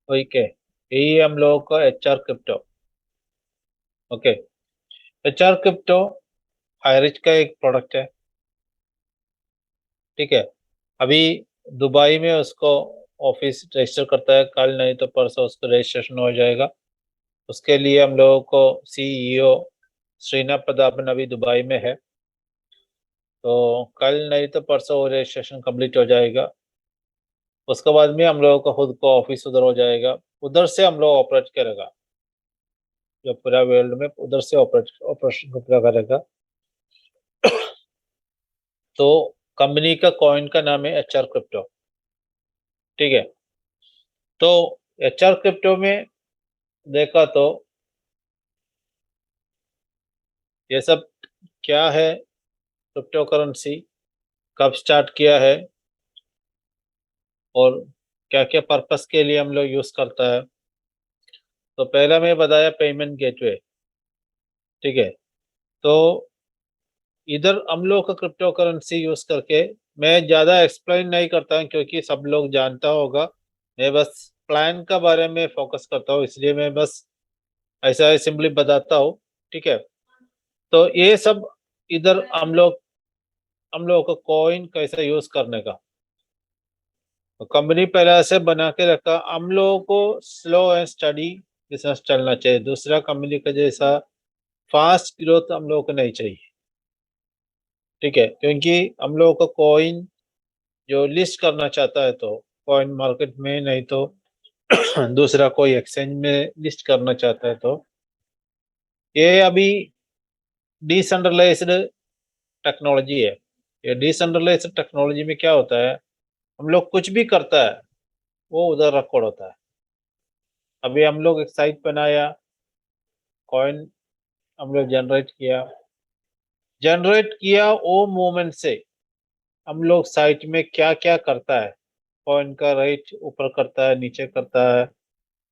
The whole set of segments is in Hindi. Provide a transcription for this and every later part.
ओके, यही हम लोगों का HR crypto. Okay, HR crypto Highrich का एक प्रोडक्ट है। ठीक है, अभी दुबई में उसको ऑफिस रजिस्टर करता है, कल नहीं तो परसों उसको रजिस्ट्रेशन हो जाएगा। उसके लिए हम लोगों को CEO श्रीनाथ प्रतापन अभी दुबई में है, तो कल नहीं तो परसों वो रजिस्ट्रेशन कंप्लीट हो जाएगा। उसके बाद में हम लोगों का खुद को ऑफिस उधर हो जाएगा, उधर से हम लोग ऑपरेट करेगा, जो पूरा वर्ल्ड में उधर से ऑपरेशन पूरा करेगा। तो कंपनी का कॉइन का नाम है HR क्रिप्टो। ठीक है, तो HR क्रिप्टो में देखा तो ये सब क्या है, क्रिप्टो करेंसी कब स्टार्ट किया है और क्या क्या पर्पस के लिए हम लोग यूज करता है। तो पहला मैं बताया पेमेंट गेटवे। ठीक है, तो इधर हम लोग का क्रिप्टो करेंसी यूज करके, मैं ज़्यादा एक्सप्लेन नहीं करता हूँ क्योंकि सब लोग जानता होगा। मैं बस प्लान का बारे में फोकस करता हूँ, इसलिए मैं बस ऐसा ही सिंपली बताता हूँ। ठीक है, तो ये सब इधर हम लोग को कॉइन कैसे यूज करने का, तो कंपनी पहले से बना के रखा। हम लोगों को स्लो एंड स्टडी बिजनेस चलना चाहिए, दूसरा कंपनी का जैसा फास्ट ग्रोथ हम लोगों को नहीं चाहिए। ठीक है, क्योंकि हम लोगों को कॉइन जो लिस्ट करना चाहता है तो कॉइन मार्केट में, नहीं तो दूसरा कोई एक्सचेंज में लिस्ट करना चाहता है, तो ये अभी डिसेंट्रलाइज्ड टेक्नोलॉजी है। ये डिसेंट्रलाइज्ड टेक्नोलॉजी में क्या होता है, हम लोग कुछ भी करता है वो उधर रिकॉर्ड होता है। अभी हम लोग एक साइट बनाया, कॉइन हम लोग जनरेट किया वो मोमेंट से हम लोग साइट में क्या क्या करता है, कॉइन का रेट ऊपर करता है नीचे करता है,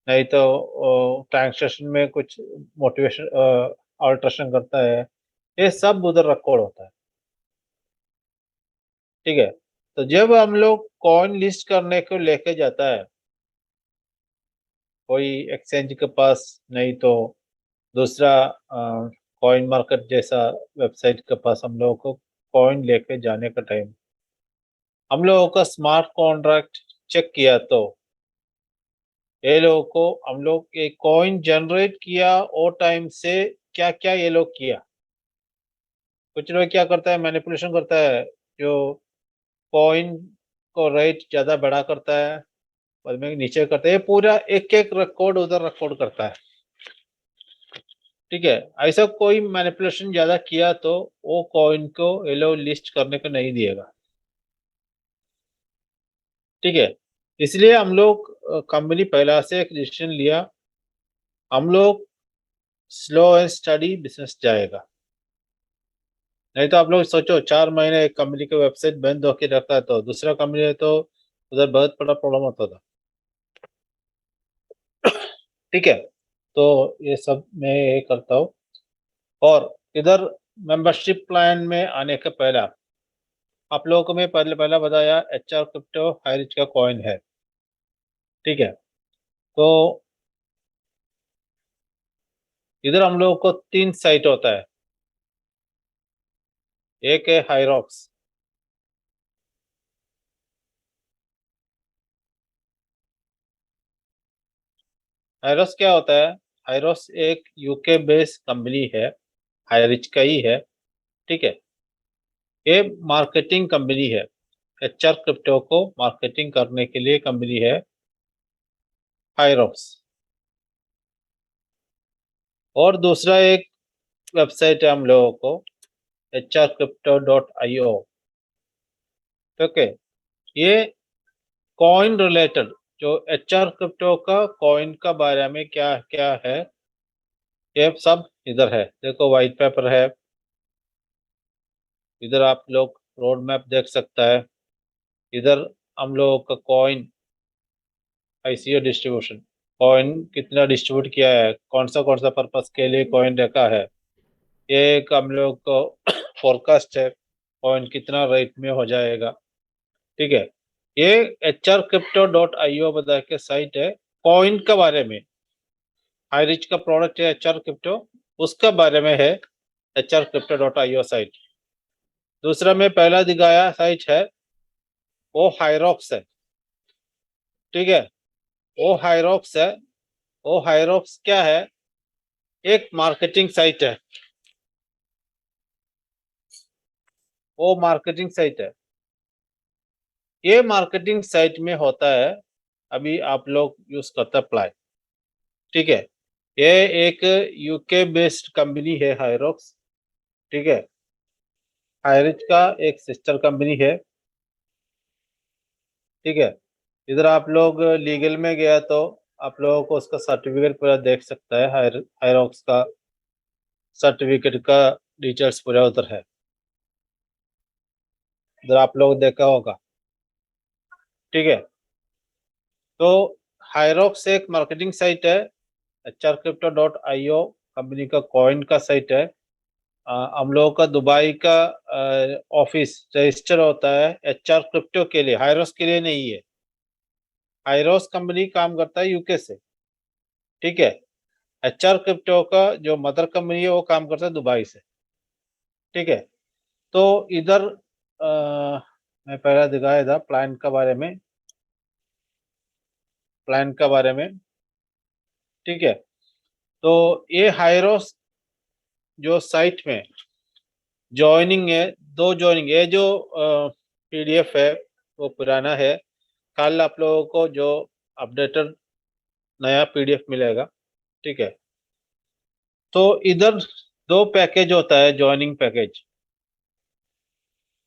नहीं तो ट्रांजेक्शन में कुछ मोटिवेशन ऑल्ट्रेशन करता है, ये सब उधर रिकॉर्ड होता है। ठीक है, तो जब हम लोग कॉइन लिस्ट करने को लेके जाता है कोई एक्सचेंज के पास, नहीं तो दूसरा कॉइन मार्केट जैसा वेबसाइट के पास, हम लोगों को कॉइन लेके जाने का टाइम हम लोगों का स्मार्ट कॉन्ट्रैक्ट चेक किया, तो ये लोगों को हम लोग एक कॉइन जनरेट किया और टाइम से क्या क्या ये लोग किया। कुछ लोग क्या करता है, मैनिपुलेशन करता है, जो कॉइन को रेट ज़्यादा बड़ा करता है, बाद में नीचे करता है, ये पूरा एक एक रिकॉर्ड उधर रिकॉर्ड करता है। ठीक है, ऐसा कोई मैनिपुलेशन ज़्यादा किया तो वो कॉइन को ये लोग लिस्ट करने को नहीं दिएगा। ठीक है, इसलिए हम लोग कंपनी पहला से एक डिसीजन लिया, हम लोग स्लो एंड स्टडी बिजनेस जाएगा। नहीं तो आप लोग सोचो 4 महीने एक कंपनी की वेबसाइट बंद होकर रखा तो दूसरा कंपनी है तो उधर बहुत बड़ा प्रॉब्लम होता था। ठीक है, तो ये सब मैं ये करता हूँ। और इधर मेंबरशिप प्लान में आने के पहला आप लोगों को मैं पहले पहला बताया HR क्रिप्टो हाईरिच का कॉइन है। ठीक है, तो इधर हम लोगों को 3 साइट होता है। एक है हाईरॉक्स। हाईरॉक्स क्या होता है, हाईरॉक्स एक UK बेस्ड कंपनी है, हाईरिच का ही है। ठीक है, ये मार्केटिंग कंपनी है, HR क्रिप्टो को मार्केटिंग करने के लिए कंपनी है हाईरॉक्स। और दूसरा एक वेबसाइट है हम लोगों को hrcrypto.io। ओके, ये कॉइन रिलेटेड, जो HR क्रिप्टो का कॉइन का बारे में क्या क्या है ये सब इधर है। देखो वाइट पेपर है, इधर आप लोग रोड मैप देख सकता है, इधर हम लोगों का कॉइन ICO डिस्ट्रीब्यूशन, कॉइन कितना डिस्ट्रीब्यूट किया है, कौन सा पर्पस के लिए कॉइन रखा है, ये एक हम लोग को फोरकास्ट है कॉइन कितना रेट में हो जाएगा। ठीक है, ये hrcrypto.io बता के साइट है, कॉइन के बारे में, हाईरिच का प्रोडक्ट है HR क्रिप्टो, उसका बारे में है hrcrypto.io साइट। दूसरा में पहला दिखाया साइट है वो हायरॉक्स है, ठीक है। वो हायरॉक्स है, वो हायरॉक्स क्या है, एक मार्केटिंग साइट है, वो मार्केटिंग साइट है। ये मार्केटिंग साइट में होता है, अभी आप लोग यूज करते हैं प्लाई, ठीक है। ये एक UK बेस्ड कंपनी है हायरॉक्स, ठीक है। हायरिच का एक सिस्टर कंपनी है, ठीक है। इधर आप लोग लीगल में गया तो आप लोगों को उसका सर्टिफिकेट पूरा देख सकता है, हायरॉक्स का सर्टिफिकेट का डिटेल्स पूरा उधर है, इधर आप लोग देखा होगा, ठीक है। तो हायरॉक्स एक मार्केटिंग साइट है, hrcrypto.io कंपनी का कॉइन का साइट है। हम लोगों का दुबई का ऑफिस रजिस्टर होता है HR क्रिप्टो के लिए, हायरॉक्स के लिए नहीं है। हायरॉक्स कंपनी काम करता है UK से, ठीक है। HR क्रिप्टो का जो मदर कंपनी है वो काम करता है दुबई से, ठीक है। तो इधर मैं पहला दिखाया था प्लान के बारे में, प्लान के बारे में, ठीक है। तो ये हायरॉक्स जो साइट में ज्वाइनिंग है, दो ज्वाइनिंग है, जो PDF है वो पुराना है, कल आप लोगों को जो अपडेटेड नया PDF मिलेगा, ठीक है। तो इधर दो पैकेज होता है ज्वाइनिंग पैकेज,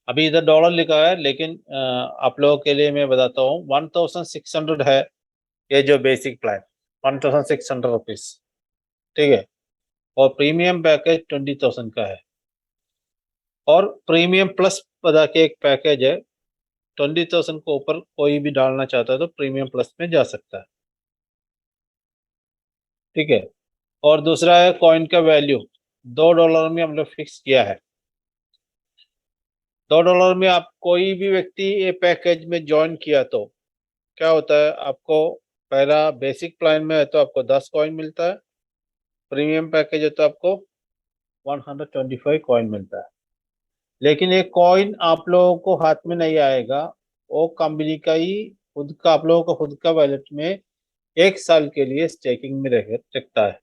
अभी इधर डॉलर लिखा है लेकिन आप लोगों के लिए मैं बताता हूँ 1600 है ये जो बेसिक प्लान, 1600 रुपीज, ठीक है। और प्रीमियम पैकेज 20,000 का है, और प्रीमियम प्लस बता के एक पैकेज है, 20,000 को ऊपर कोई भी डालना चाहता है तो प्रीमियम प्लस में जा सकता है, ठीक है। और दूसरा है कॉइन का वैल्यू $2 में हम लोग फिक्स किया है। $2 में आप कोई भी व्यक्ति ये पैकेज में ज्वाइन किया तो क्या होता है, आपको पहला बेसिक प्लान में है तो आपको 10 कॉइन मिलता है, प्रीमियम पैकेज है तो आपको 125 कॉइन मिलता है। लेकिन ये कॉइन आप लोगों को हाथ में नहीं आएगा, वो कंपनी का ही खुद का, आप लोगों को खुद का वैलेट में 1 साल के लिए स्टेकिंग में रखता है।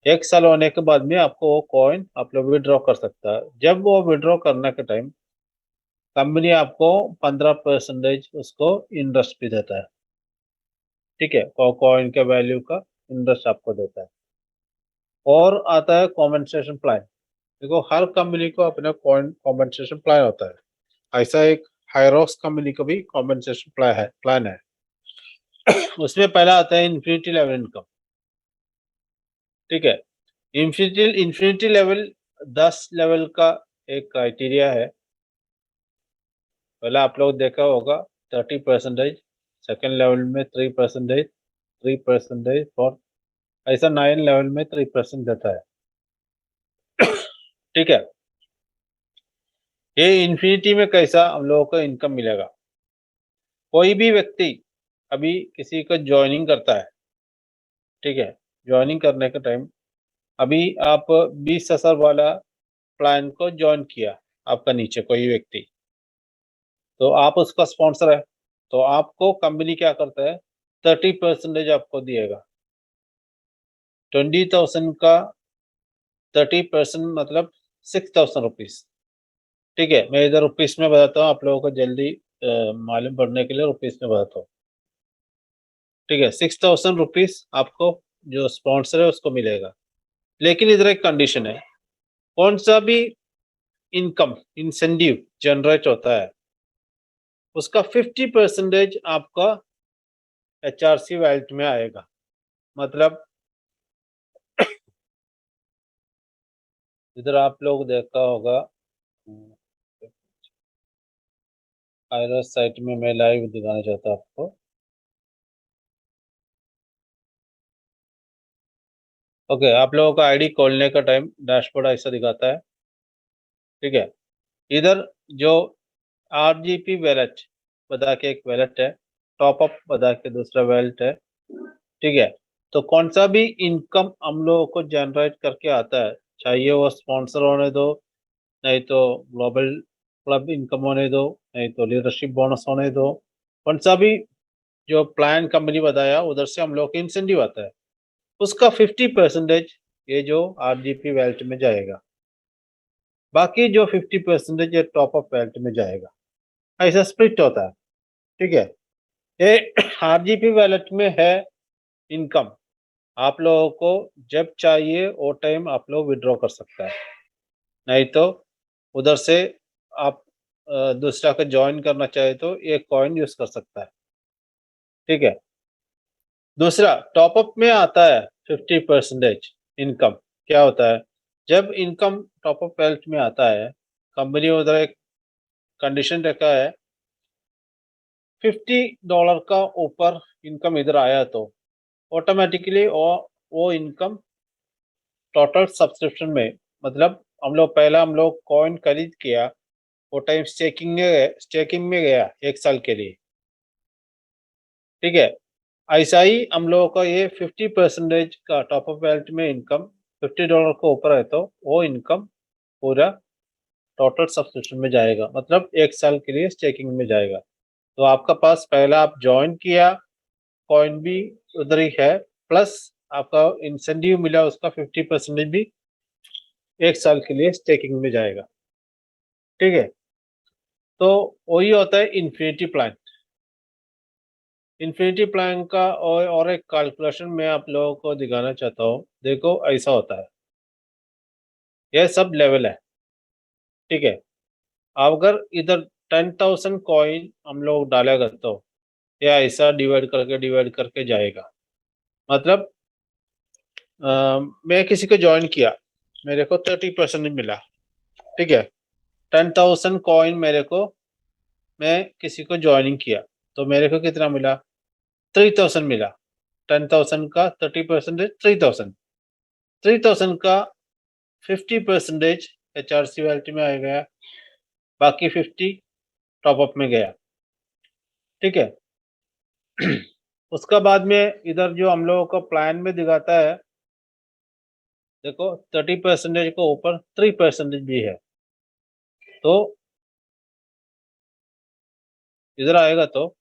1 साल होने के बाद में आपको वो कॉइन आप लोग विड्रॉ कर सकता है। जब वो विड्रॉ करने के टाइम कंपनी आपको 15% उसको इंटरेस्ट भी देता है, ठीक है। कॉइन के वैल्यू का इंटरेस्ट आपको देता है। और आता है कॉम्पेंसेशन प्लान। देखो हर कंपनी को अपना कॉम्पेंसेशन प्लान होता है, ऐसा एक हायरॉक्स कंपनी का भी कॉम्पेंसेशन प्लान है। उसमें पहला आता है इन्फिनिटी लेवल इनकम, ठीक है। इन्फिनिटी लेवल 10 लेवल का एक क्राइटेरिया है। पहले आप लोग देखा होगा 30%, सेकेंड लेवल में 3%, 3%, और ऐसा 9 लेवल में 3% देता है, ठीक है। ये इन्फिनिटी में कैसा हम लोगों को इनकम मिलेगा, कोई भी व्यक्ति अभी किसी को ज्वाइनिंग करता है, ठीक है। ज्वाइनिंग करने के टाइम अभी आप 20,000 वाला प्लान को ज्वाइन किया, आपका नीचे कोई व्यक्ति, तो आप उसका स्पॉन्सर है, तो आपको कंपनी क्या करता है 30% आपको दिएगा। 20,000 का 30% मतलब 6,000 रुपीज, ठीक है। मैं इधर रुपीस में बताता हूँ आप लोगों को जल्दी मालूम पड़ने के लिए, रुपीस में बताता हूँ, ठीक है। 6,000 रुपीज आपको जो स्पॉन्सर है उसको मिलेगा। लेकिन इधर एक कंडीशन है, कौन सा भी इनकम इंसेंटिव जनरेट होता है उसका 50% आपका HRC वैलेट में आएगा। मतलब इधर आप लोग देखा होगा आयरस साइट में, मैं लाइव दिखाना चाहता हूँ आपको। ओके, आप लोगों का आईडी खोलने का टाइम डैशबोर्ड ऐसा दिखाता है, ठीक है। इधर जो RGP वैलेट बता के एक वैलेट है, टॉपअप बता के दूसरा वैलेट है, ठीक है। तो कौन सा भी इनकम हम लोगों को जनरेट करके आता है, चाहिए वो स्पॉन्सर होने दो, नहीं तो ग्लोबल क्लब इनकम होने दो, नहीं तो लीडरशिप बोनस होने दो, कौन सा भी जो प्लान कंपनी बताया उधर से हम लोग को इंसेंटिव आता है, उसका 50% ये जो आरजीपी वेल्थ में जाएगा, बाकी जो 50% ये टॉप अप वेल्थ में जाएगा। ऐसा स्प्लिट होता है। ठीक है। ये आरजीपी वैलेट में है इनकम, आप लोगों को जब चाहिए वो टाइम आप लोग विड्रॉ कर सकता है, नहीं तो उधर से आप दूसरा का ज्वाइन करना चाहे तो एक कॉइन यूज कर सकता है। ठीक है। दूसरा टॉपअप में आता है 50% इनकम। क्या होता है, जब इनकम टॉपअप वेल्थ में आता है, कंपनी उधर एक कंडीशन रखा है, $50 का ऊपर इनकम इधर आया तो ऑटोमेटिकली वो इनकम टोटल सब्सक्रिप्शन में, मतलब हम लोग कॉइन खरीद किया, वो टाइम स्टेकिंग में गया 1 साल के लिए। ठीक है। ऐसा ही हम लोगों का ये 50% का टॉप अप वेल्थ में इनकम $50 को ऊपर है तो वो इनकम पूरा टोटल सब्सक्रिप्शन में जाएगा, मतलब 1 साल के लिए स्टेकिंग में जाएगा। तो आपका पास पहला आप ज्वाइन किया, कॉइन भी उधर ही है, प्लस आपका इंसेंटिव मिला, उसका 50% भी 1 साल के लिए स्टेकिंग में जाएगा। ठीक है। तो वही होता है इन्फिनिटी प्लान। इन्फिनिटी प्लान का और एक कैलकुलेशन मैं आप लोगों को दिखाना चाहता हूँ। देखो ऐसा होता है, यह सब लेवल है। ठीक है। अगर इधर 10,000 कॉइन हम लोग डालेगा तो यह ऐसा डिवाइड करके जाएगा। मतलब मैं किसी को ज्वाइन किया, मेरे को 30% मिला। ठीक है। 10,000 कॉइन मेरे को, मैं किसी को ज्वाइनिंग किया तो मेरे को कितना मिला, 3,000 मिला। 10,000 का 30% 3,000। 3,000 का 50% HRC वैल्यू में आ गया, बाकी 50 टॉपअप में गया। ठीक है। उसका बाद में इधर जो हम लोगों को प्लान में दिखाता है, देखो 30% को ऊपर 3% भी है, तो इधर आएगा तो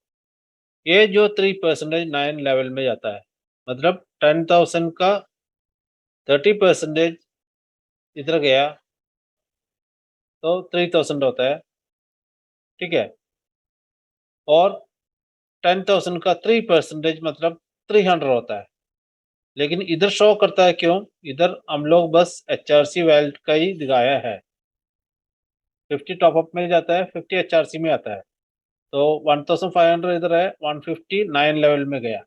ये जो 3% 9 लेवल में जाता है, मतलब 10,000 का 30% इधर गया तो 3,000 होता है। ठीक है। और 10,000 का 3% मतलब 300 होता है। लेकिन इधर शो करता है क्यों, इधर हम लोग बस HRC वैल्यू का ही दिखाया है। 50 टॉपअप में जाता है, 50 HRC में आता है, तो 1,500 इधर है, 150 9 लेवल में गया।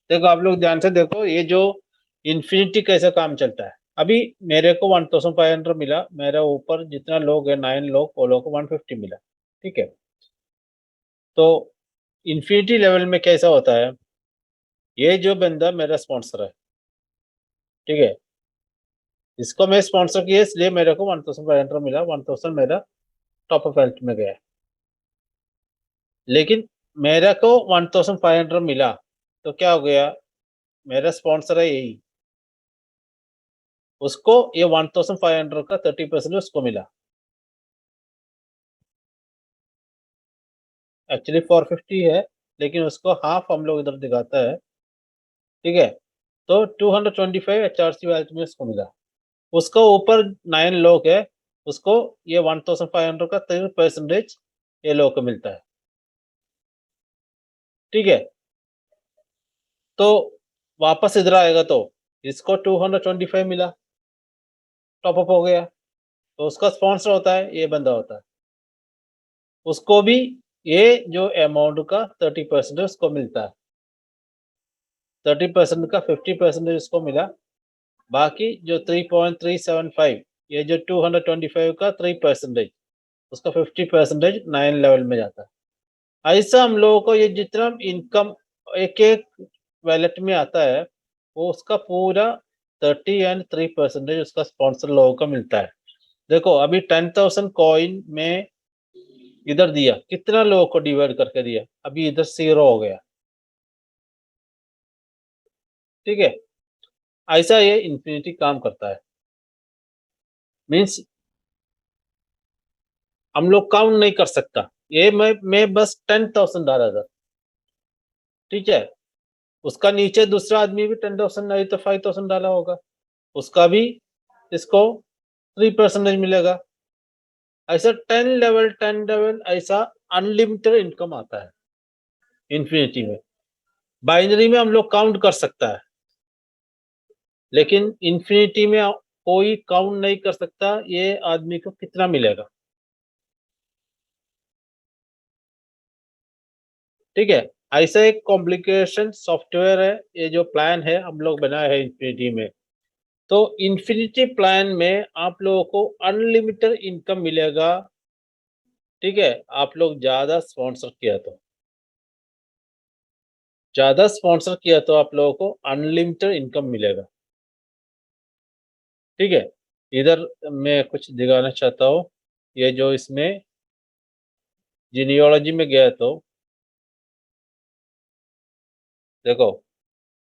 देखो आप लोग ध्यान से देखो, ये जो इन्फिनिटी कैसे काम चलता है। अभी मेरे को 1,500 मिला, मेरे ऊपर जितना लोग है 9 लोग, वो लोग को 150 मिला। ठीक है। तो इन्फिनिटी लेवल में कैसा होता है, ये जो बंदा मेरा स्पॉन्सर है, ठीक है, इसको मैं स्पॉन्सर किया इसलिए मेरे को 1,500 मिला, 1,000 मेरा टॉप अप वेल्थ में गया। लेकिन मेरे को 1,500 मिला तो क्या हो गया, मेरा स्पॉन्सर है यही, उसको ये 1,500 का 30% उसको मिला। एक्चुअली 450 है, लेकिन उसको हाफ हम लोग इधर दिखाता है। ठीक है। तो 225 HRC वैल्थ में उसको मिला, उसको ऊपर 9 लोग है, उसको ये 1,500 का 30% ये लोग को मिलता है। ठीक है। तो वापस इधर आएगा तो इसको 225 मिला, टॉप अप हो गया, तो उसका स्पॉन्सर होता है ये बंदा होता है, उसको भी ये जो अमाउंट का 30% उसको मिलता है। 30% का 50% उसको मिला, बाकी जो 3.375, ये जो 225 का 3%, उसका 50% 9 लेवल में जाता है। ऐसा हम लोगों को ये जितना इनकम एक एक वैलेट में आता है, वो उसका पूरा 30 और 3% उसका स्पॉन्सर लोगों को मिलता है। देखो अभी 10,000 कॉइन में इधर दिया, कितना लोगों को डिवाइड करके दिया, अभी इधर 0 हो गया। ठीक है, ऐसा ये इन्फिनिटी काम करता है। मीन्स हम लोग काउंट नहीं कर सकता। ये मैं बस 10,000 डाला था, ठीक है, उसका नीचे दूसरा आदमी भी 10,000 नहीं तो 5,000 डाला होगा, उसका भी इसको 3% मिलेगा। ऐसा 10 लेवल ऐसा अनलिमिटेड इनकम आता है इन्फिनिटी में। बाइनरी में हम लोग काउंट कर सकता है, लेकिन इन्फिनिटी में कोई काउंट नहीं कर सकता ये आदमी को कितना मिलेगा। ठीक है, ऐसा एक कॉम्प्लिकेशन सॉफ्टवेयर है ये जो प्लान है हम लोग बनाए हैं इन्फिनिटी में। तो इन्फिनिटी प्लान में आप लोगों को अनलिमिटेड इनकम मिलेगा। ठीक है, आप लोग ज्यादा स्पॉन्सर किया तो आप लोगों को अनलिमिटेड इनकम मिलेगा। ठीक है, इधर मैं कुछ दिखाना चाहता हूँ। ये जो इसमें जीनियोलॉजी में गया तो देखो,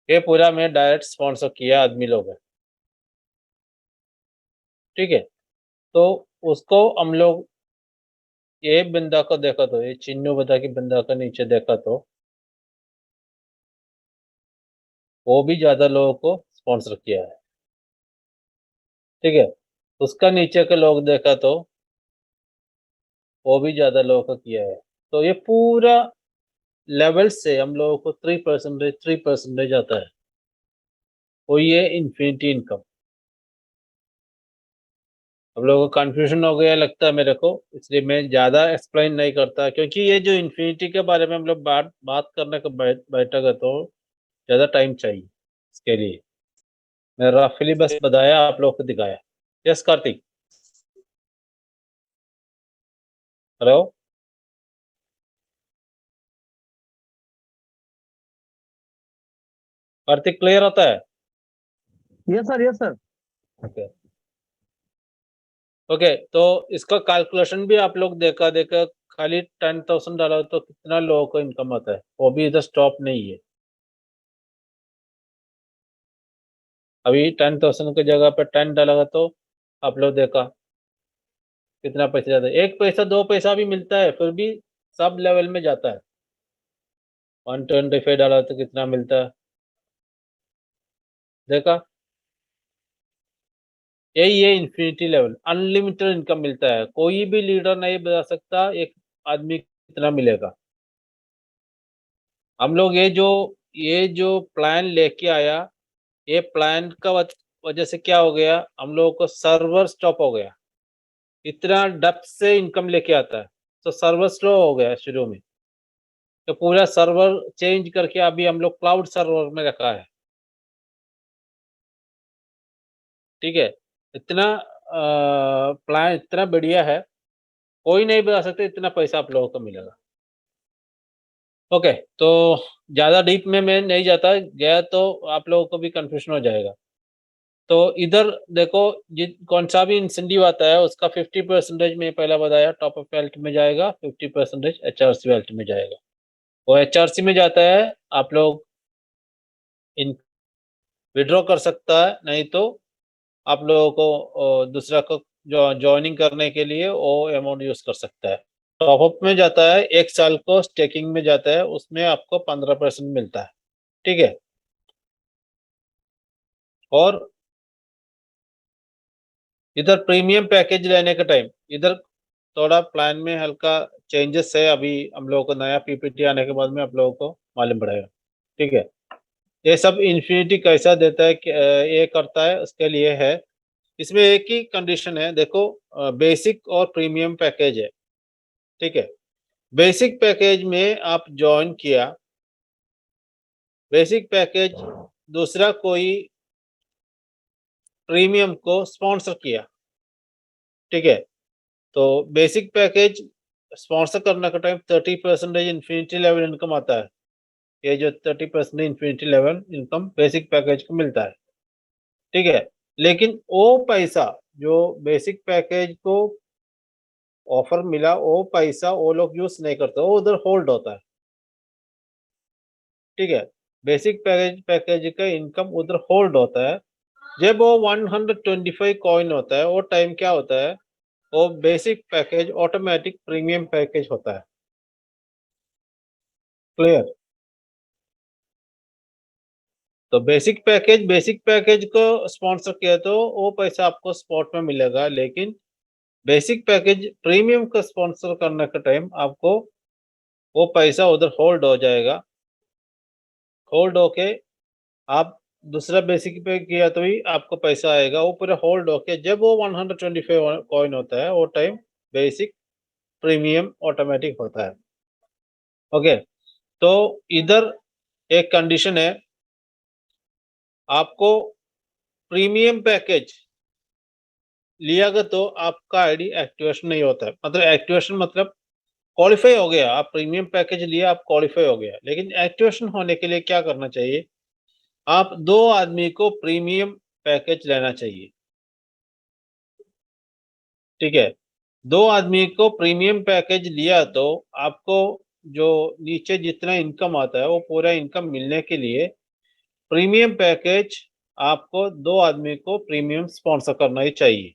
ये पूरा मैं डायरेक्ट स्पॉन्सर किया आदमी लोग है। ठीक है, तो उसको हम लोग ये बंदा को देखा तो ये चिन्नू बता के बंदा का नीचे देखा तो वो भी ज्यादा लोगों को स्पॉन्सर किया है। ठीक है, उसका नीचे के लोग देखा तो वो भी ज्यादा लोगों को किया है। तो ये पूरा लेवल से हम लोगों को 3% आता है, वो ये इन्फिनिटी इनकम। हम लोगों को कंफ्यूजन हो गया लगता है मेरे को, इसलिए मैं ज़्यादा एक्सप्लेन नहीं करता, क्योंकि ये जो इन्फिनिटी के बारे में हम लोग बात बात करने को बैठेगा तो ज़्यादा टाइम चाहिए इसके लिए। मैं रफली बस बताया, आप लोग को दिखाया। Yes Kartik, hello Kartik, clear होता है? Yes sir, yes sir. Okay okay, तो इसका कैलकुलेशन भी आप लोग देखा देखा, खाली 10,000 डाला तो कितना लोगों को इनकम आता है, वो भी इधर स्टॉप नहीं है। अभी 10,000 की जगह पे 10 डाला तो आप लोग देखा कितना पैसा जाता है। एक पैसा दो पैसा भी मिलता है फिर भी सब लेवल में जाता है। 125 डाला तो कितना मिलता है, देखा? यही है इन्फिनिटी लेवल, अनलिमिटेड इनकम मिलता है, कोई भी लीडर नहीं बता सकता एक आदमी कितना मिलेगा। हम लोग ये जो प्लान लेके आया, ये प्लान का वजह से क्या हो गया, हम लोगों को सर्वर स्टॉप हो गया। इतना डेप्थ से इनकम लेके आता है तो सर्वर स्लो हो गया शुरू में, तो पूरा सर्वर चेंज करके अभी हम लोग क्लाउड सर्वर में रखा है। ठीक है, इतना प्लान इतना बढ़िया है, कोई नहीं बता सकते इतना पैसा आप लोगों को मिलेगा। ओके, तो ज़्यादा डीप में मैं नहीं जाता, गया तो आप लोगों को भी कंफ्यूजन हो जाएगा। तो इधर देखो, कौन सा भी इंसेंटिव आता है उसका 50% में पहला बताया टॉप अप वेल्थ में जाएगा, 50% HRC वेल्थ में जाएगा। वो HRC में जाता है, आप लोग इन विड्रॉ कर सकता है, नहीं तो आप लोगों को दूसरा को जो ज्वाइनिंग करने के लिए वो अमाउंट यूज कर सकता है। टॉपअप में जाता है, 1 साल को स्टेकिंग में जाता है, उसमें आपको 15% मिलता है। ठीक है, और इधर प्रीमियम पैकेज लेने का टाइम, इधर थोड़ा प्लान में हल्का चेंजेस है, अभी हम लोगों को नया PPT आने के बाद में आप लोगों को मालूम पड़ेगा। ठीक है, ये सब इन्फिनिटी कैसा देता है ये करता है उसके लिए है। इसमें एक ही कंडीशन है, देखो, बेसिक और प्रीमियम पैकेज है। ठीक है, बेसिक पैकेज में आप ज्वाइन किया, बेसिक पैकेज दूसरा कोई प्रीमियम को स्पॉन्सर किया। ठीक है, तो बेसिक पैकेज स्पॉन्सर करने का टाइम 30% इन्फिनिटी लेवल इनकम आता है। ये जो 30% infinity level income basic package को मिलता है। ठीक है, लेकिन वो पैसा जो बेसिक पैकेज को ऑफर मिला, वो पैसा वो लोग यूज नहीं करते, वो उधर होल्ड होता है। ठीक है, बेसिक पैकेज का इनकम उधर होल्ड होता है। जब वो 125 कॉइन होता है वो टाइम क्या होता है, वो basic package automatic premium package होता है। क्लियर? तो बेसिक पैकेज को स्पॉन्सर किया तो वो पैसा आपको स्पॉट में मिलेगा, लेकिन बेसिक पैकेज प्रीमियम का स्पॉन्सर करने का टाइम आपको वो पैसा उधर होल्ड हो जाएगा। होल्ड होके आप दूसरा बेसिक पे किया तो ही आपको पैसा आएगा। वो पूरा होल्ड होके जब वो 125 कॉइन होता है वो टाइम बेसिक प्रीमियम ऑटोमेटिक होता है। ओके, तो इधर एक कंडीशन है, आपको प्रीमियम पैकेज लिया गया तो आपका आईडी एक्टिवेशन नहीं होता है। मतलब एक्टिवेशन मतलब क्वालिफाई हो गया, आप प्रीमियम पैकेज लिया, आप क्वालिफाई हो गया, लेकिन एक्टिवेशन होने के लिए क्या करना चाहिए, आप 2 आदमी को प्रीमियम पैकेज लेना चाहिए। ठीक है, 2 आदमी को प्रीमियम पैकेज लिया तो आपको जो नीचे जितना इनकम आता है वो पूरा इनकम मिलने के लिए प्रीमियम पैकेज आपको 2 आदमी को प्रीमियम स्पॉन्सर करना ही चाहिए,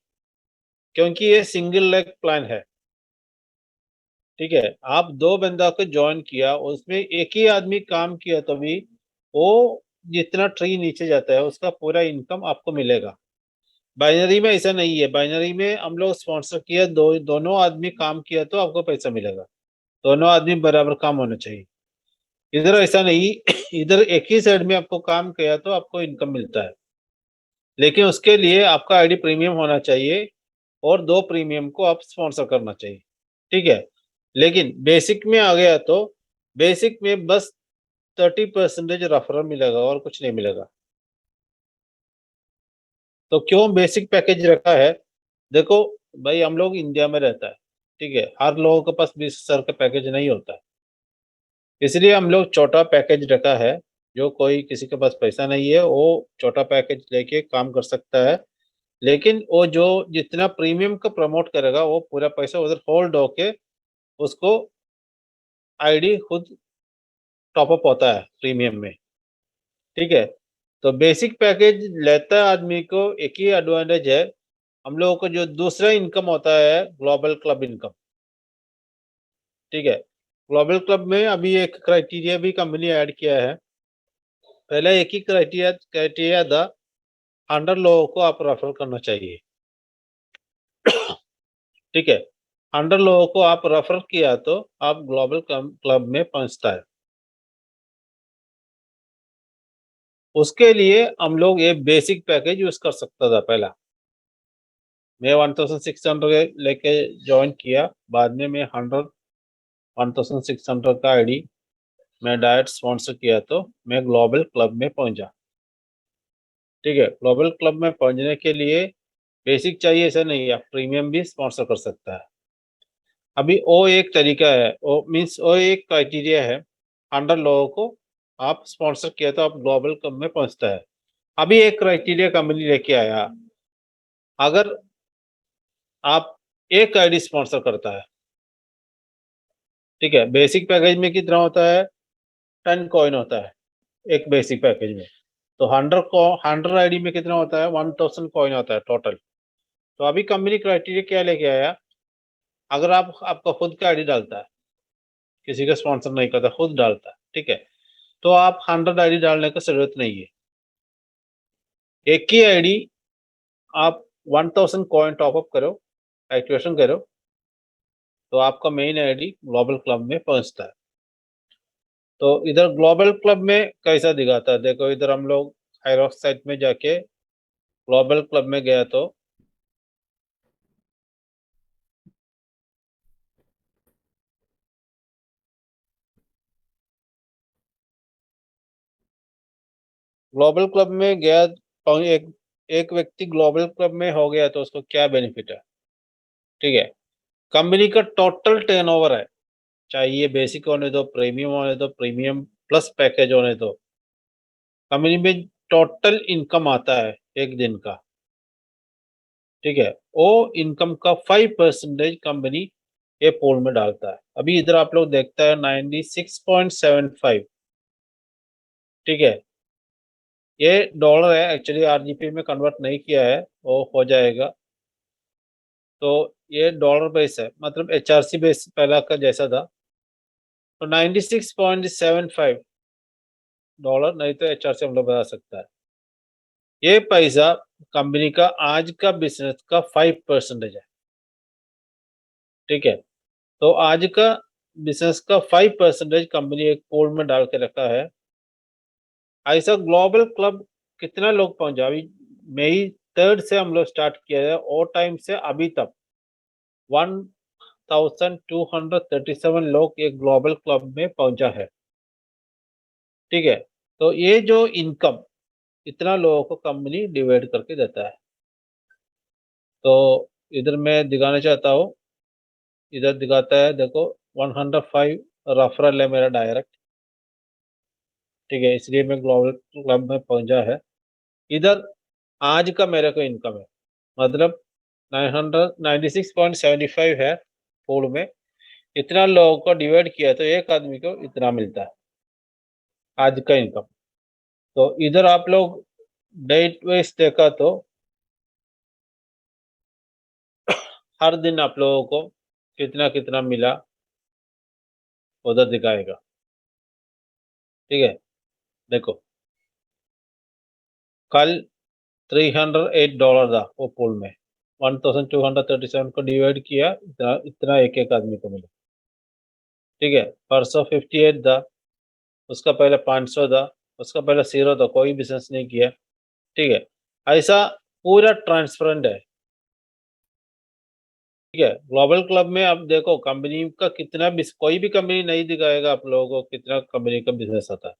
क्योंकि ये सिंगल लेग प्लान है। ठीक है, आप 2 बंदा को ज्वाइन किया, उसमें एक ही आदमी काम किया तो भी वो जितना ट्री नीचे जाता है उसका पूरा इनकम आपको मिलेगा। बाइनरी में ऐसा नहीं है, बाइनरी में हम लोग स्पॉन्सर किया, दोनों आदमी काम किया तो आपको पैसा मिलेगा, दोनों आदमी बराबर काम होना चाहिए। इधर ऐसा नहीं इधर एक ही साइड में आपको काम किया तो आपको इनकम मिलता है, लेकिन उसके लिए आपका आईडी प्रीमियम होना चाहिए और 2 प्रीमियम को आप स्पॉन्सर करना चाहिए। ठीक है, लेकिन बेसिक में आ गया तो बेसिक में बस 30% रेफरल मिलेगा और कुछ नहीं मिलेगा। तो क्यों बेसिक पैकेज रखा है? देखो भाई, हम लोग इंडिया में रहता है, ठीक है, हर लोगों के पास 20,000 का पैकेज नहीं होता है, इसलिए हम लोग छोटा पैकेज रखा है। जो कोई किसी के पास पैसा नहीं है वो छोटा पैकेज लेके काम कर सकता है, लेकिन वो जो जितना प्रीमियम का प्रमोट करेगा वो पूरा पैसा उधर होल्ड होके उसको आईडी खुद टॉपअप होता है प्रीमियम में। ठीक है, तो बेसिक पैकेज लेता है आदमी को एक ही एडवांटेज है, हम लोगों को जो दूसरा इनकम होता है ग्लोबल क्लब इनकम। ठीक है, ग्लोबल क्लब में अभी एक क्राइटेरिया भी कंपनी ऐड किया है। पहले एक ही क्राइटेरिया था, 100 लोगों को आप रेफर करना चाहिए। ठीक है, 100 लोगों को आप रेफर किया तो आप ग्लोबल क्लब में पहुंचता है। उसके लिए हम लोग ये बेसिक पैकेज यूज कर सकता था पहला। मैं 1600 लेके ज्वाइन किया, बाद में मैं 1600 का आईडी मैं डायरेक्ट स्पॉन्सर किया तो मैं ग्लोबल क्लब में पहुंचा। ठीक है, ग्लोबल क्लब में पहुंचने के लिए बेसिक चाहिए ऐसा नहीं है, आप प्रीमियम भी स्पॉन्सर कर सकता है। अभी वो एक तरीका है, वो मीन्स वो एक क्राइटेरिया है, 100 लोगों को आप स्पॉन्सर किया तो आप ग्लोबल क्लब में पहुंचता है। अभी एक क्राइटेरिया कंपनी लेके आया, अगर आप एक आईडी स्पॉन्सर करता है, ठीक है, बेसिक पैकेज में कितना होता है, 10 कॉइन होता है एक बेसिक पैकेज में, तो 100 आईडी में कितना होता है, 1000 कॉइन होता है टोटल। तो अभी कंपनी क्राइटेरिया क्या लेके आया, अगर आप आपका खुद का आईडी डालता है, किसी का स्पॉन्सर नहीं करता, खुद डालता है, ठीक है, तो आप 100 आईडी डालने की जरूरत नहीं है। एक ही आईडी आप 1000 कॉइन टॉपअप करो, एक्टिवेशन करो, तो आपका मेन आईडी ग्लोबल क्लब में पहुंचता है। तो इधर ग्लोबल क्लब में कैसा दिखाता है, देखो इधर हम लोग हायरॉक्स साइट में जाके ग्लोबल क्लब में गया तो ग्लोबल क्लब में गया, एक एक व्यक्ति ग्लोबल क्लब में हो गया तो उसको क्या बेनिफिट है? ठीक है, कंपनी का टोटल टर्नओवर है, चाहे ये बेसिक होने दो, प्रीमियम होने दो, प्रीमियम प्लस पैकेज होने दो, कंपनी में टोटल इनकम आता है एक दिन का। ठीक है, वो इनकम का 5% कंपनी ये पोल में डालता है। अभी इधर आप लोग देखता है 96.75 ठीक है, ये डॉलर है, एक्चुअली आरजीपी में कन्वर्ट नहीं किया है, वो हो जाएगा। तो ये डॉलर बेस है, मतलब एचआरसी बेस पहला का जैसा था। तो 96.75 डॉलर, नहीं तो एचआरसी हम लोग बता सकता है। ये पैसा कंपनी का आज का बिजनेस का 5% है। ठीक है, तो आज का बिजनेस का 5% कंपनी एक पोल में डाल के रखा है। ऐसा ग्लोबल क्लब कितना लोग पहुंचा? अभी मई 3 से हम लोग स्टार्ट किया है, और टाइम से अभी तक 1237 लोग एक ग्लोबल क्लब में पहुंचा है। ठीक है, तो ये जो इनकम इतना लोगों को कंपनी डिवाइड करके देता है। तो इधर मैं दिखाना चाहता हूँ, इधर दिखाता है, देखो 105 रेफरल है मेरा डायरेक्ट। ठीक है, इसलिए मैं ग्लोबल क्लब में पहुंचा है। इधर आज का मेरे को इनकम है, मतलब 996.75 है पूल में। इतना लोगों को डिवाइड किया तो एक आदमी को इतना मिलता है आज का इनकम। तो इधर आप लोग डेट वाइज देखा तो हर दिन आप लोगों को कितना कितना मिला उधर दिखाएगा। ठीक है, देखो कल $308 था वो पूल में, 1237 को डिवाइड किया, इतना इतना एक एक आदमी को मिला। ठीक है, परसों 58 था, उसका पहले 500 था, उसका पहले 0 था, कोई बिजनेस नहीं किया। ठीक है, ऐसा पूरा ट्रांसपेरेंट है। ठीक है, ग्लोबल क्लब में आप देखो कंपनी का कितना कोई भी कंपनी नहीं दिखाएगा आप लोगों को कितना कंपनी का बिजनेस आता है,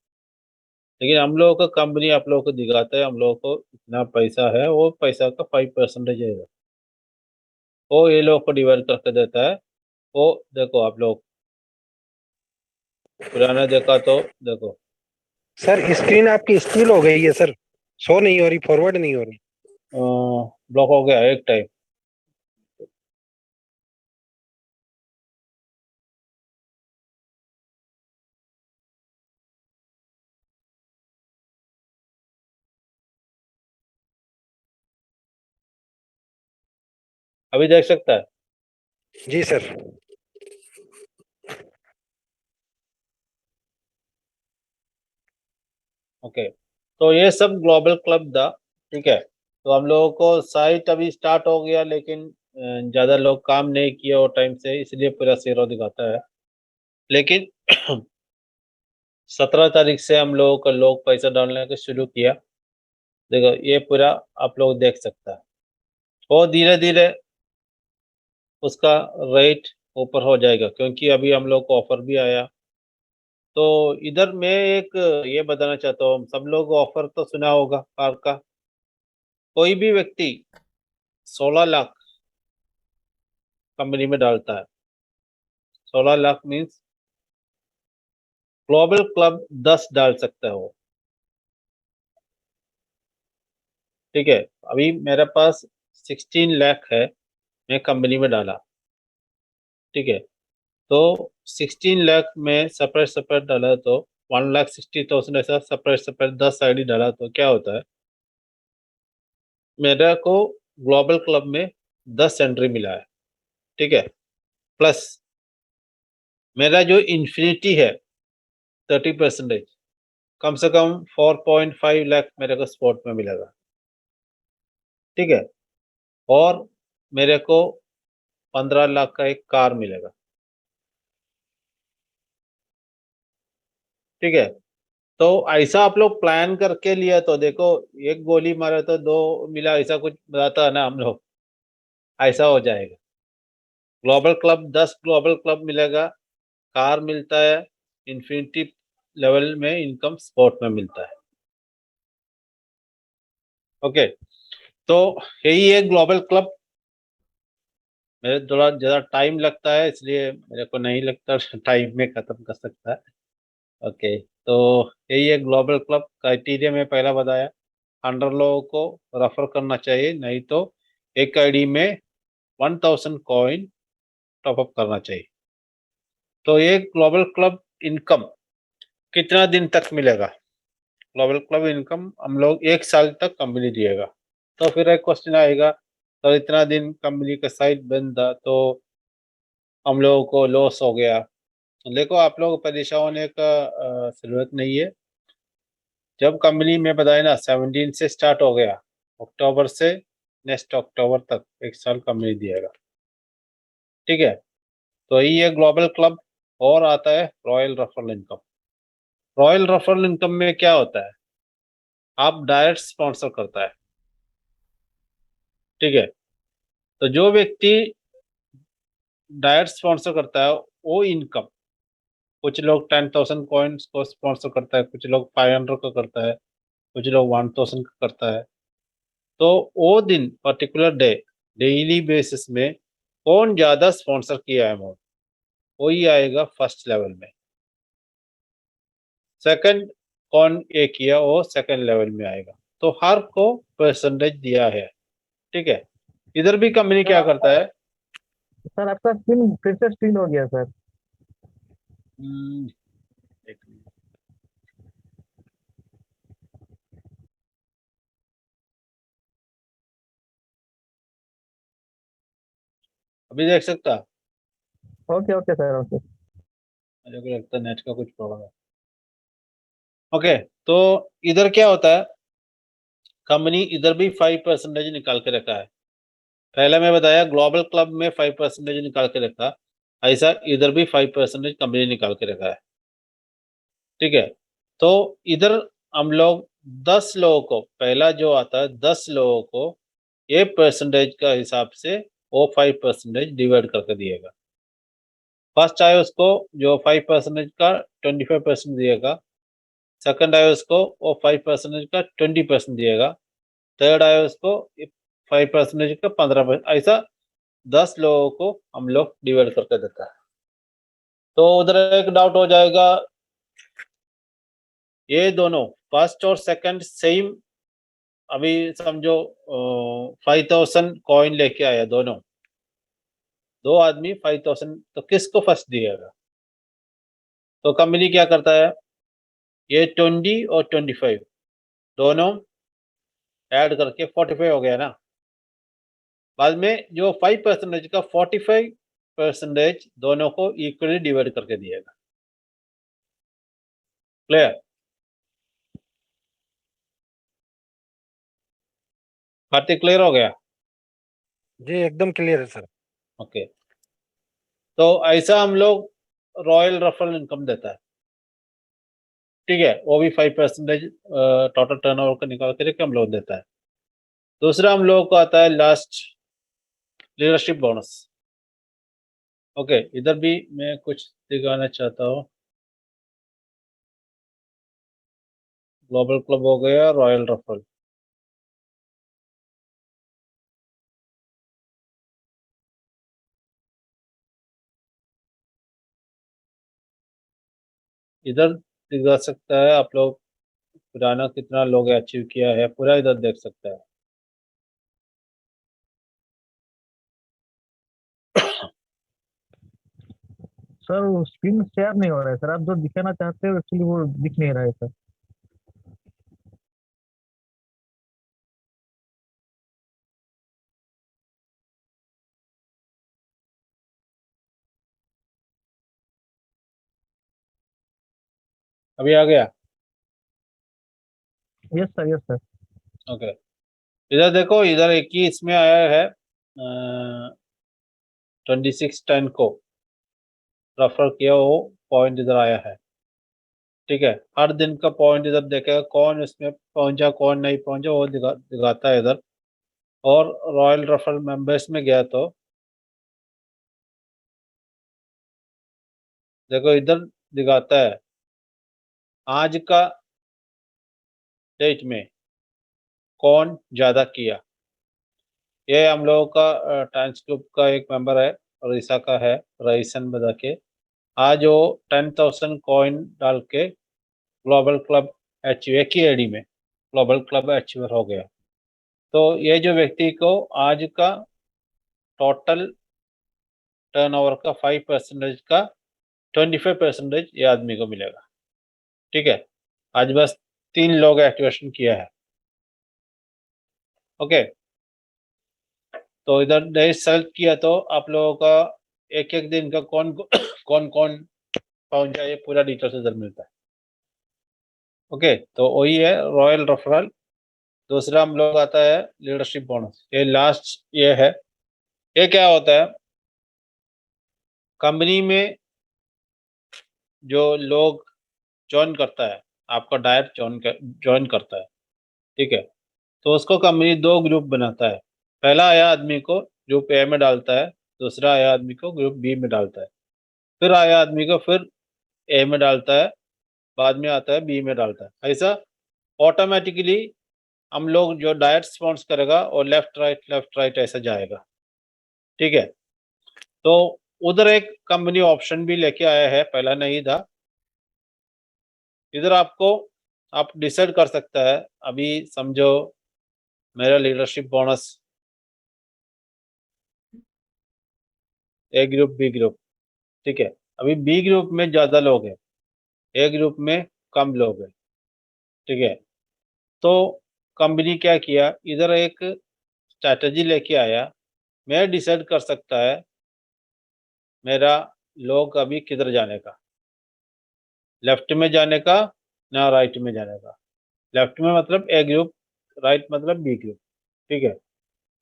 लेकिन हम लोगों का कंपनी आप लोगों को दिखाता है हम लोगों को इतना पैसा है, वो पैसा का 5% है, वो ये लोग को डिवाइड करके देता है। वो देखो आप लोग पुराना देखा तो देखो। सर स्क्रीन आपकी स्टील हो गई है सर, शो नहीं हो रही, फॉरवर्ड नहीं हो रही। ब्लॉक हो गया एक टाइम। अभी देख सकता है? जी सर। ओके, तो ये सब ग्लोबल क्लब था। ठीक है, तो हम लोगों को साइट अभी स्टार्ट हो गया, लेकिन ज़्यादा लोग काम नहीं किए वो टाइम से, इसलिए पूरा जीरो दिखाता है। लेकिन 17 तारीख से हम लोगों को लोग पैसा डालने का शुरू किया। देखो ये पूरा आप लोग देख सकता है, और धीरे धीरे उसका रेट ऊपर हो जाएगा, क्योंकि अभी हम लोग को ऑफर भी आया। तो इधर मैं एक ये बताना चाहता हूँ, सब लोग ऑफर तो सुना होगा कार का। कोई भी व्यक्ति 16 लाख कंपनी में डालता है, 16 लाख मीन्स ग्लोबल क्लब 10 डाल सकता है वो। ठीक है, अभी मेरे पास 16 लाख है, मैं कंपनी में डाला। ठीक है, तो 16 लाख में सेपरेट सेपरेट डाला तो 1,60,000 ऐसा सेपरेट सेपरेट 10 आईडी डाला तो क्या होता है, मेरा को ग्लोबल क्लब में 10 एंट्री मिला है। ठीक है, प्लस मेरा जो इन्फिनिटी है 30%, कम से कम 4.5 लाख मेरे को स्पॉट में मिलेगा। ठीक है, और मेरे को 15 लाख का एक कार मिलेगा। ठीक है, तो ऐसा आप लोग प्लान करके लिया तो देखो, एक गोली मारे तो दो मिला, ऐसा कुछ बताता है ना हम लोग, ऐसा हो जाएगा। ग्लोबल क्लब 10 ग्लोबल क्लब मिलेगा, कार मिलता है, इन्फिनिटी लेवल में इनकम स्पॉट में मिलता है। ओके, तो यही है ग्लोबल क्लब। मेरे थोड़ा ज़्यादा टाइम लगता है, इसलिए मेरे को नहीं लगता टाइम में ख़त्म कर सकता है। ओके, तो यही है ग्लोबल क्लब क्राइटेरिया में पहला बताया, 100 लोगों को रेफर करना चाहिए, नहीं तो एक आईडी में 1000 कॉइन टॉपअप करना चाहिए। तो ये ग्लोबल क्लब इनकम कितना दिन तक मिलेगा? ग्लोबल क्लब इनकम हम लोग 1 साल तक कंपनी दिएगा। तो फिर एक क्वेश्चन आएगा, तो इतना दिन कंपनी का साइट बंद था तो हम लोगों को लॉस हो गया। देखो आप लोग परेशान होने का जरूरत नहीं है। जब कंपनी में बताया ना 17 से स्टार्ट हो गया, अक्टूबर से नेक्स्ट अक्टूबर तक 1 साल कंपनी दिएगा। ठीक है, तो ये ग्लोबल क्लब। और आता है royal referral income. Royal referral income में क्या होता है, आप डायरेक्ट स्पॉन्सर करता है। ठीक है, तो जो व्यक्ति डायरेक्ट स्पॉन्सर करता है वो इनकम, कुछ लोग 10,000 कॉइन्स को स्पॉन्सर करता है, कुछ लोग 500 का करता है, कुछ लोग 1000 का करता है। तो वो दिन पर्टिकुलर डे डेली बेसिस में कौन ज्यादा स्पॉन्सर किया है अमाउंट, वही आएगा फर्स्ट लेवल में। सेकंड कौन ये किया वो सेकंड लेवल में आएगा। तो हर को परसेंटेज दिया है। ठीक है, इधर भी कंपनी क्या करता है, सर आपका स्क्रीन फिर से स्क्रीन हो गया सर। हम्म, एक मिनट। अभी देख सकता, ओके ओके सर ओके। मुझे को लगता है नेट का कुछ प्रॉब्लम है। ओके, तो इधर क्या होता है, कंपनी इधर भी 5% निकाल के रखा है। पहले मैं बताया ग्लोबल क्लब में 5% निकाल के रखा, ऐसा इधर भी 5% कंपनी निकाल के रखा है। ठीक है, तो इधर हम लोग 10 लोगों को, पहला जो आता है 10 लोगों को ये परसेंटेज का हिसाब से वो 5% डिवाइड करके दिएगा। फर्स्ट आए उसको जो 5% का 25% दिएगा, सेकंड आए उसको वो 5% का 20% दिएगा, थर्ड आए उसको 5% का 15%, ऐसा 10 लोगों को हम लोग डिवाइड करके देता है। तो उधर एक डाउट हो जाएगा, ये दोनों फर्स्ट और सेकंड सेम, अभी समझो 5,000 कॉइन लेके आया दोनों, दो आदमी 5,000, तो किसको फर्स्ट दिएगा। तो कंपनी क्या करता है, ये 20 और 25 दोनों ऐड करके 45 हो गया ना, बाद में जो 5% का 45% दोनों को इक्वली डिवाइड करके दिएगा। क्लियर, कार्तिक क्लियर हो गया। जी एकदम क्लियर है सर। ओके, तो ऐसा हम लोग रॉयल रेफरल इनकम देता है। ठीक है, वो भी 5% टोटल टर्नओवर का निकाल करके हम लोग देता है। दूसरा हम लोगों को आता है लास्ट लीडरशिप बोनस। ओके, इधर भी मैं कुछ दिखाना चाहता हूँ। ग्लोबल क्लब हो गया, रॉयल रेफरल। इधर दिखा सकता है आप लोग पुराना कितना लोग अचीव किया है, पूरा इधर देख सकता है। सर वो स्क्रीन शेयर नहीं हो रहा है सर, आप जो दिखाना चाहते हो एक्चुअली वो दिख नहीं रहा है सर। अभी आ गया। Yes sir yes sir. Okay, इधर देखो, इधर एक ही इसमें आया है 26 10 को रेफर किया, वो पॉइंट इधर आया है। ठीक है, हर दिन का पॉइंट इधर देखेगा, कौन इसमें पहुंचा कौन नहीं पहुंचा वो दिखाता है इधर। और रॉयल रेफरल मेंबर्स में गया तो देखो इधर दिखाता है आज का डेट में कौन ज्यादा किया। ये हम लोगों का टाइम्स ग्रुप का एक मेंबर है, रईसा का है, रईसन बता के। आज वो 10,000 कॉइन डाल के ग्लोबल क्लब अचीव, एक ही आईडी में ग्लोबल क्लब अचीवर हो गया। तो ये जो व्यक्ति को आज का टोटल टर्नओवर का 5% का 25% ये आदमी को मिलेगा। ठीक है, आज बस 3 लोग एक्टिवेशन किया है। ओके, तो इधर डेज सेलेक्ट किया तो आप लोगों का एक एक दिन का कौन कौन कौन पहुंच जाए, ये पूरा डिटेल्स इधर मिलता है। ओके, तो वही है रॉयल रेफरल। दूसरा हम लोग आता है लीडरशिप बोनस, ये लास्ट ये है। ये क्या होता है, कंपनी में जो लोग ज्वाइन करता है, आपका डायरेक्ट ज्वाइन करता है, ठीक है, तो उसको कंपनी 2 ग्रुप बनाता है। पहला आया आदमी को ग्रुप ए में डालता है, दूसरा आया आदमी को ग्रुप बी में डालता है, फिर आया आदमी को फिर ए में डालता है, बाद में आता है बी में डालता है। ऐसा ऑटोमेटिकली हम लोग जो डायरेक्ट स्पॉन्स करेगा और लेफ्ट राइट ऐसा जाएगा, ठीक है। तो उधर एक कंपनी ऑप्शन भी लेके आया है, पहला नहीं था। इधर आपको आप डिसाइड कर सकता है, अभी समझो मेरा लीडरशिप बोनस ए ग्रुप बी ग्रुप, ठीक है, अभी बी ग्रुप में ज़्यादा लोग हैं, ए ग्रुप में कम लोग हैं, ठीक है। तो कंपनी क्या किया, इधर एक स्ट्रैटेजी लेके आया, मैं डिसाइड कर सकता है मेरा लोग अभी किधर जाने का, लेफ्ट में जाने का ना राइट में जाने का। लेफ्ट में मतलब ए ग्रुप, राइट मतलब बी ग्रुप, ठीक है।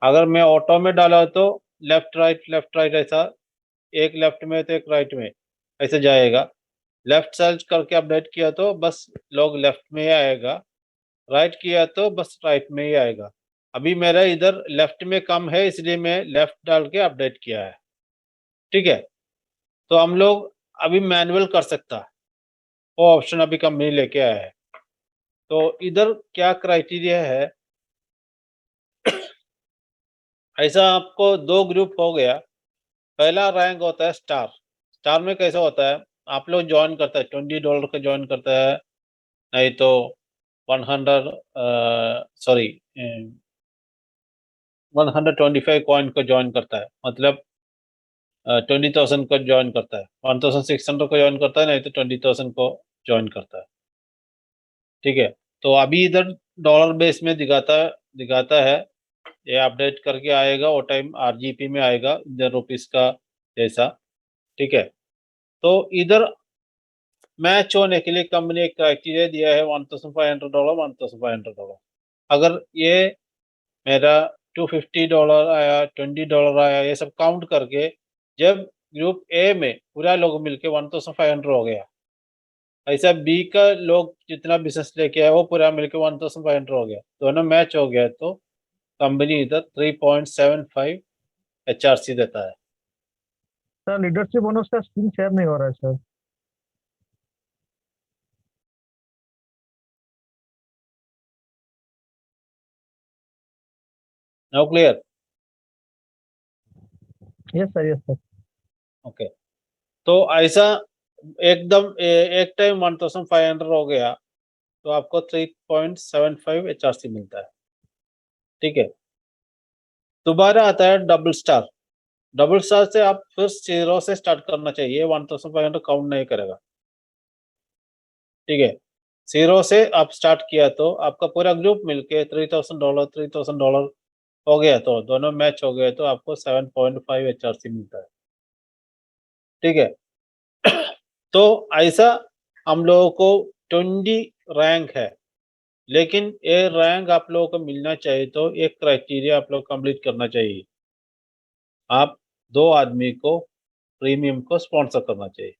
अगर मैं ऑटो में डाला तो लेफ्ट राइट ऐसा, एक लेफ्ट में तो एक राइट में ऐसे जाएगा। लेफ्ट सर्च करके अपडेट किया तो बस लोग लेफ्ट में ही आएगा, राइट किया तो बस राइट में ही आएगा। अभी मेरा इधर लेफ्ट में कम है, इसलिए मैं लेफ्ट डाल के अपडेट किया है, ठीक है। तो हम लोग अभी मैनुअल कर सकता है, वो ऑप्शन अभी कंपनी लेके आया है। तो इधर क्या क्राइटेरिया है, ऐसा आपको 2 ग्रुप हो गया। पहला रैंक होता है स्टार। स्टार में कैसा होता है, आप लोग ज्वाइन करता है $20 का ज्वाइन करता है, नहीं तो 100 सॉरी 125 कॉइन को ज्वाइन करता है, मतलब 20,000 को ज्वाइन करता है, 1,600 को ज्वाइन करता है, नहीं तो 20,000 को ज्वाइन करता है, ठीक है। तो अभी इधर डॉलर बेस में दिखाता है, ये अपडेट करके आएगा, वो टाइम आरजीपी में आएगा, इधर रुपीस का जैसा, ठीक है। तो इधर मैच होने के लिए कंपनी एक क्राइटेरिया दिया है, $1,500 $1,500। अगर ये मेरा $250 आया, $20 आया, ये सब काउंट करके जब ग्रुप ए में पूरा लोग मिलके 1,500 हो गया, ऐसा बी का लोग जितना बिजनेस लेके आया वो पूरा मिलके 1,500 हो गया, दोनों मैच हो गया, तो कंपनी इधर 3.75 HRC देता है। सर लीडरशिप बोनस का स्क्रीन शेयर नहीं हो रहा है sir. Now clear? Yes sir, yes sir. Okay, तो ऐसा एकदम एक टाइम 1,500 हो गया तो आपको 3.75 HRC मिलता है, ठीक है। दोबारा आता है डबल स्टार। डबल स्टार से आप फिर 0 से स्टार्ट करना चाहिए, 1,500 काउंट नहीं करेगा, ठीक है। 0 से आप स्टार्ट किया तो आपका पूरा ग्रुप मिलके $3,000 हो गया, तो दोनों मैच हो गए तो आपको 7.5 HRC मिलता है, ठीक है। तो ऐसा हम लोगों को 20 रैंक है, लेकिन ये रैंक आप लोगों को मिलना चाहिए तो एक क्राइटेरिया आप लोग कंप्लीट करना चाहिए, आप 2 आदमी को प्रीमियम को स्पॉन्सर करना चाहिए।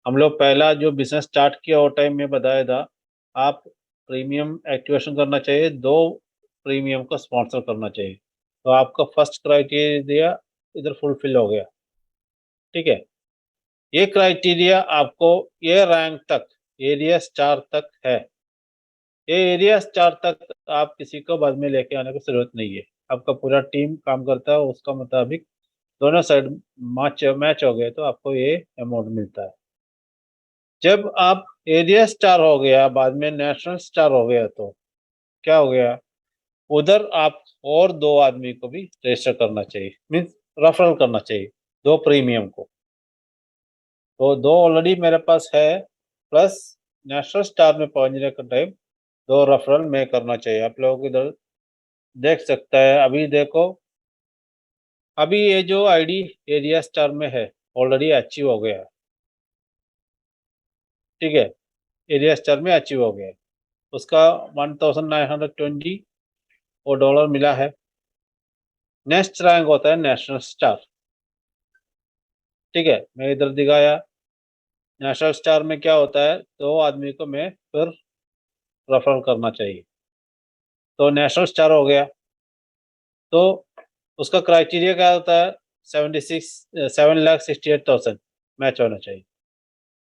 हम लोग पहला जो बिजनेस स्टार्ट किया वो टाइम में बताया था, आप प्रीमियम एक्टिवेशन करना चाहिए, 2 प्रीमियम को स्पॉन्सर करना चाहिए, तो आपका फर्स्ट क्राइटेरिया इधर फुलफिल हो गया, ठीक है। ये क्राइटेरिया आपको ये रैंक तक, एरिया स्टार तक है। ये एरिया स्टार तक आप किसी को बाद में लेके आने की जरूरत नहीं है, आपका पूरा टीम काम करता है, उसका मुताबिक दोनों साइड मैच हो गए तो आपको ये अमाउंट मिलता है। जब आप एरिया स्टार हो गया, बाद में नेशनल स्टार हो गया, तो क्या हो गया, उधर आप और 2 आदमी को भी रजिस्टर करना चाहिए, मीन्स रेफरल करना चाहिए 2 प्रीमियम को। तो 2 ऑलरेडी मेरे पास है, प्लस नेशनल स्टार में पहुंचने का टाइम 2 रेफरल में करना चाहिए। आप लोग इधर देख सकता है। अभी देखो, अभी ये जो आईडी एरिया स्टार में है ऑलरेडी अचीव हो गया है, ठीक है, एरिया स्टार में अचीव हो गया है। उसका 1920 वो डॉलर मिला है। नेक्स्ट रैंक होता है नेशनल स्टार, ठीक है, मैं इधर दिखाया। नेशनल स्टार में क्या होता है, 2 आदमी को मैं फिर रेफर करना चाहिए, तो नेशनल स्टार हो गया। तो उसका क्राइटेरिया क्या होता है, 7,68,000 मैच होना चाहिए।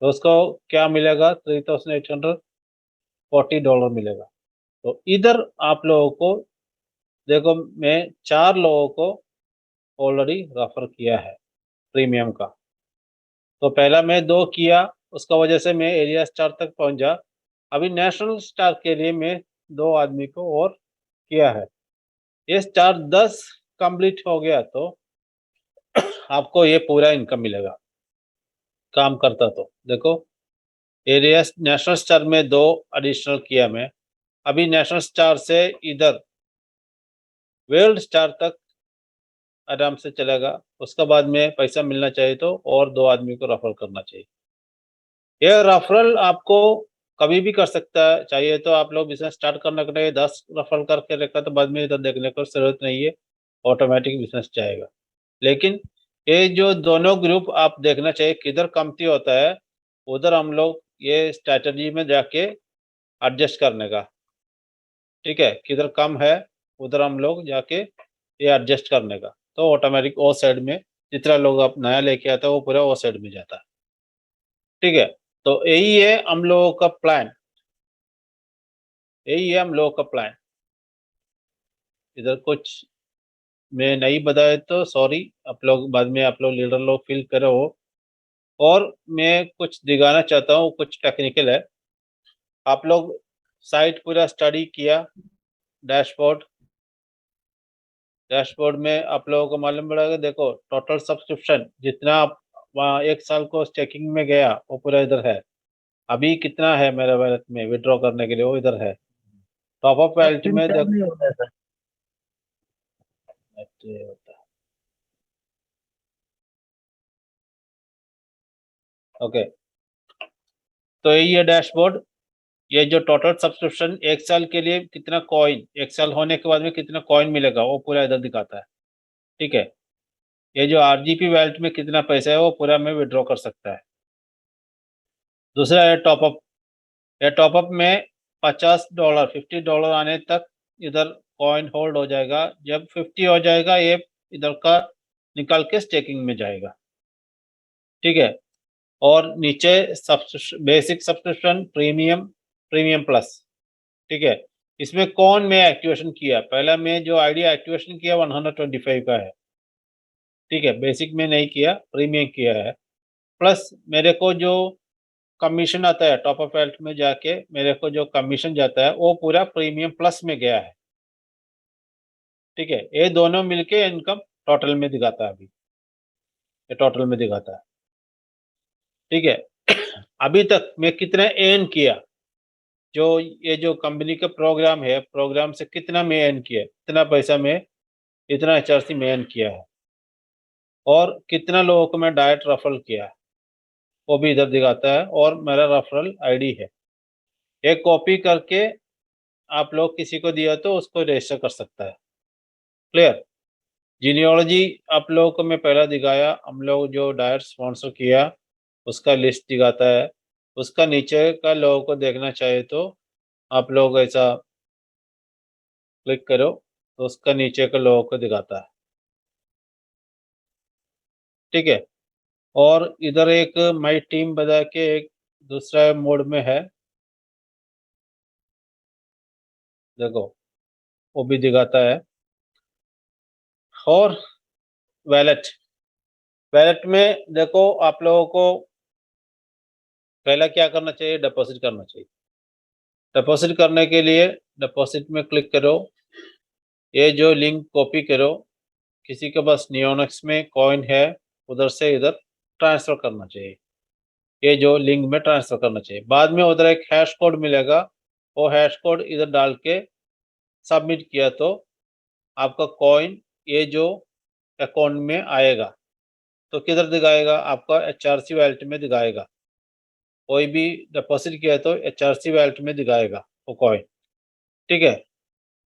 तो उसको क्या मिलेगा, $3,840 मिलेगा। तो इधर आप लोगों को देखो, मैं 4 लोगों को ऑलरेडी रेफर किया है प्रीमियम का। तो पहला मैं 2 किया, उसका वजह से मैं एरिया स्टार तक पहुंचा। अभी नेशनल स्टार के लिए मैं 2 आदमी को और किया है। ये स्टार 10 कंप्लीट हो गया तो आपको ये पूरा इनकम मिलेगा काम करता। तो देखो, एरिया नेशनल स्टार में 2 एडिशनल किया मैं। अभी नेशनल स्टार से इधर वर्ल्ड स्टार तक आराम से चलेगा। उसके बाद में पैसा मिलना चाहिए तो और 2 आदमी को रेफर करना चाहिए। ये रेफरल आपको कभी भी कर सकता है, चाहिए तो आप लोग बिजनेस स्टार्ट करने के लिए 10 रेफरल करके रखा तो बाद में इधर देखने की जरूरत नहीं है, ऑटोमेटिक बिजनेस जाएगा। लेकिन ये जो दोनों ग्रुप आप देखना चाहिए किधर कमती होता है, उधर हम लोग ये स्ट्रैटेजी में जाके एडजस्ट करने का, ठीक है, किधर कम है उधर हम लोग जाके ये एडजस्ट करने का। तो ऑटोमेटिक वो साइड में जितना लोग आप नया लेके आता है वो पूरा वो साइड में जाता है, ठीक है। तो यही है हम लोगों का प्लान, यही है हम लोगों का प्लान। इधर कुछ मैं नहीं बताया तो सॉरी, आप लोग बाद में आप लोग लीडर लोग फील करो। और मैं कुछ दिखाना चाहता हूँ, कुछ टेक्निकल है। आप लोग साइट पूरा स्टडी किया, डैशबोर्ड, डैशबोर्ड में आप लोगों को मालूम पड़ेगा। देखो टोटल सब्सक्रिप्शन जितना आप वहाँ 1 साल को स्टेकिंग में गया वो पूरा इधर है। अभी कितना है मेरे वैलेट में विड्रॉ करने के लिए, वो इधर है। टॉप अप वैलेट स्क्रीन में शेयर नहीं हो रहा है सर। ओके, तो यही है डैशबोर्ड। ये जो टोटल सब्सक्रिप्शन 1 साल के लिए कितना कॉइन, 1 साल होने के बाद में कितना कॉइन मिलेगा वो पूरा इधर दिखाता है, ठीक है। ये जो आरजीपी वैलेट में कितना पैसा है वो पूरा में विड्रॉ कर सकता है। दूसरा है टॉपअप। ये टॉपअप में $50 $50 आने तक इधर कॉइन होल्ड हो जाएगा। जब 50 हो जाएगा ये इधर का निकाल के स्टेकिंग में जाएगा, ठीक है। और नीचे basic subscription, premium, premium plus, ठीक है। इसमें कौन मैं एक्टिवेशन किया, पहला मैं जो आईडी एक्टिवेशन किया 125 का है, ठीक है। बेसिक में नहीं किया, प्रीमियम किया है। प्लस मेरे को जो कमीशन आता है टॉप अप वेल्थ में जाके मेरे को जो कमीशन जाता है वो पूरा प्रीमियम प्लस में गया है, ठीक है। ये दोनों मिलके इनकम टोटल में दिखाता है। अभी ये टोटल में दिखाता है, ठीक है। अभी तक मैं कितना एर्न किया, जो ये जो कंपनी का प्रोग्राम है, प्रोग्राम से कितना मैं एर्न किया, इतना पैसा मैं, इतना एचआरसी में एर्न किया है। और कितना लोगों को मैं डायरेक्ट रेफरल किया है वो भी इधर दिखाता है। और मेरा रेफरल आईडी है, एक कॉपी करके आप लोग किसी को दिया तो उसको रजिस्टर कर सकता है। क्लियर। जीनियोलॉजी आप लोगों को मैं पहला दिखाया, हम लोग जो डायरेक्ट स्पॉन्सर किया उसका लिस्ट दिखाता है। उसका नीचे का लोगों को देखना चाहिए तो आप लोग ऐसा क्लिक करो तो उसका नीचे के लोगों को दिखाता है, ठीक है। और इधर एक माई टीम बता के एक दूसरा मोड में है, देखो वो भी दिखाता है। और वैलेट, वैलेट में देखो आप लोगों को पहला क्या करना चाहिए, डिपॉजिट करना चाहिए। डिपॉजिट करने के लिए डिपॉजिट में क्लिक करो, ये जो लिंक कॉपी करो, किसी के पास नियोनेक्स में कॉइन है उधर से इधर ट्रांसफर करना चाहिए। ये जो लिंक में ट्रांसफर करना चाहिए। बाद में उधर एक हैश कोड मिलेगा, वो हैश कोड इधर डाल के सबमिट किया तो आपका कॉइन ये जो अकाउंट में आएगा। तो किधर दिखाएगा? आपका HRC वैलेट में दिखाएगा। कोई भी डिपॉजिट किया तो HRC वैलेट में दिखाएगा वो कॉइन, ठीक है।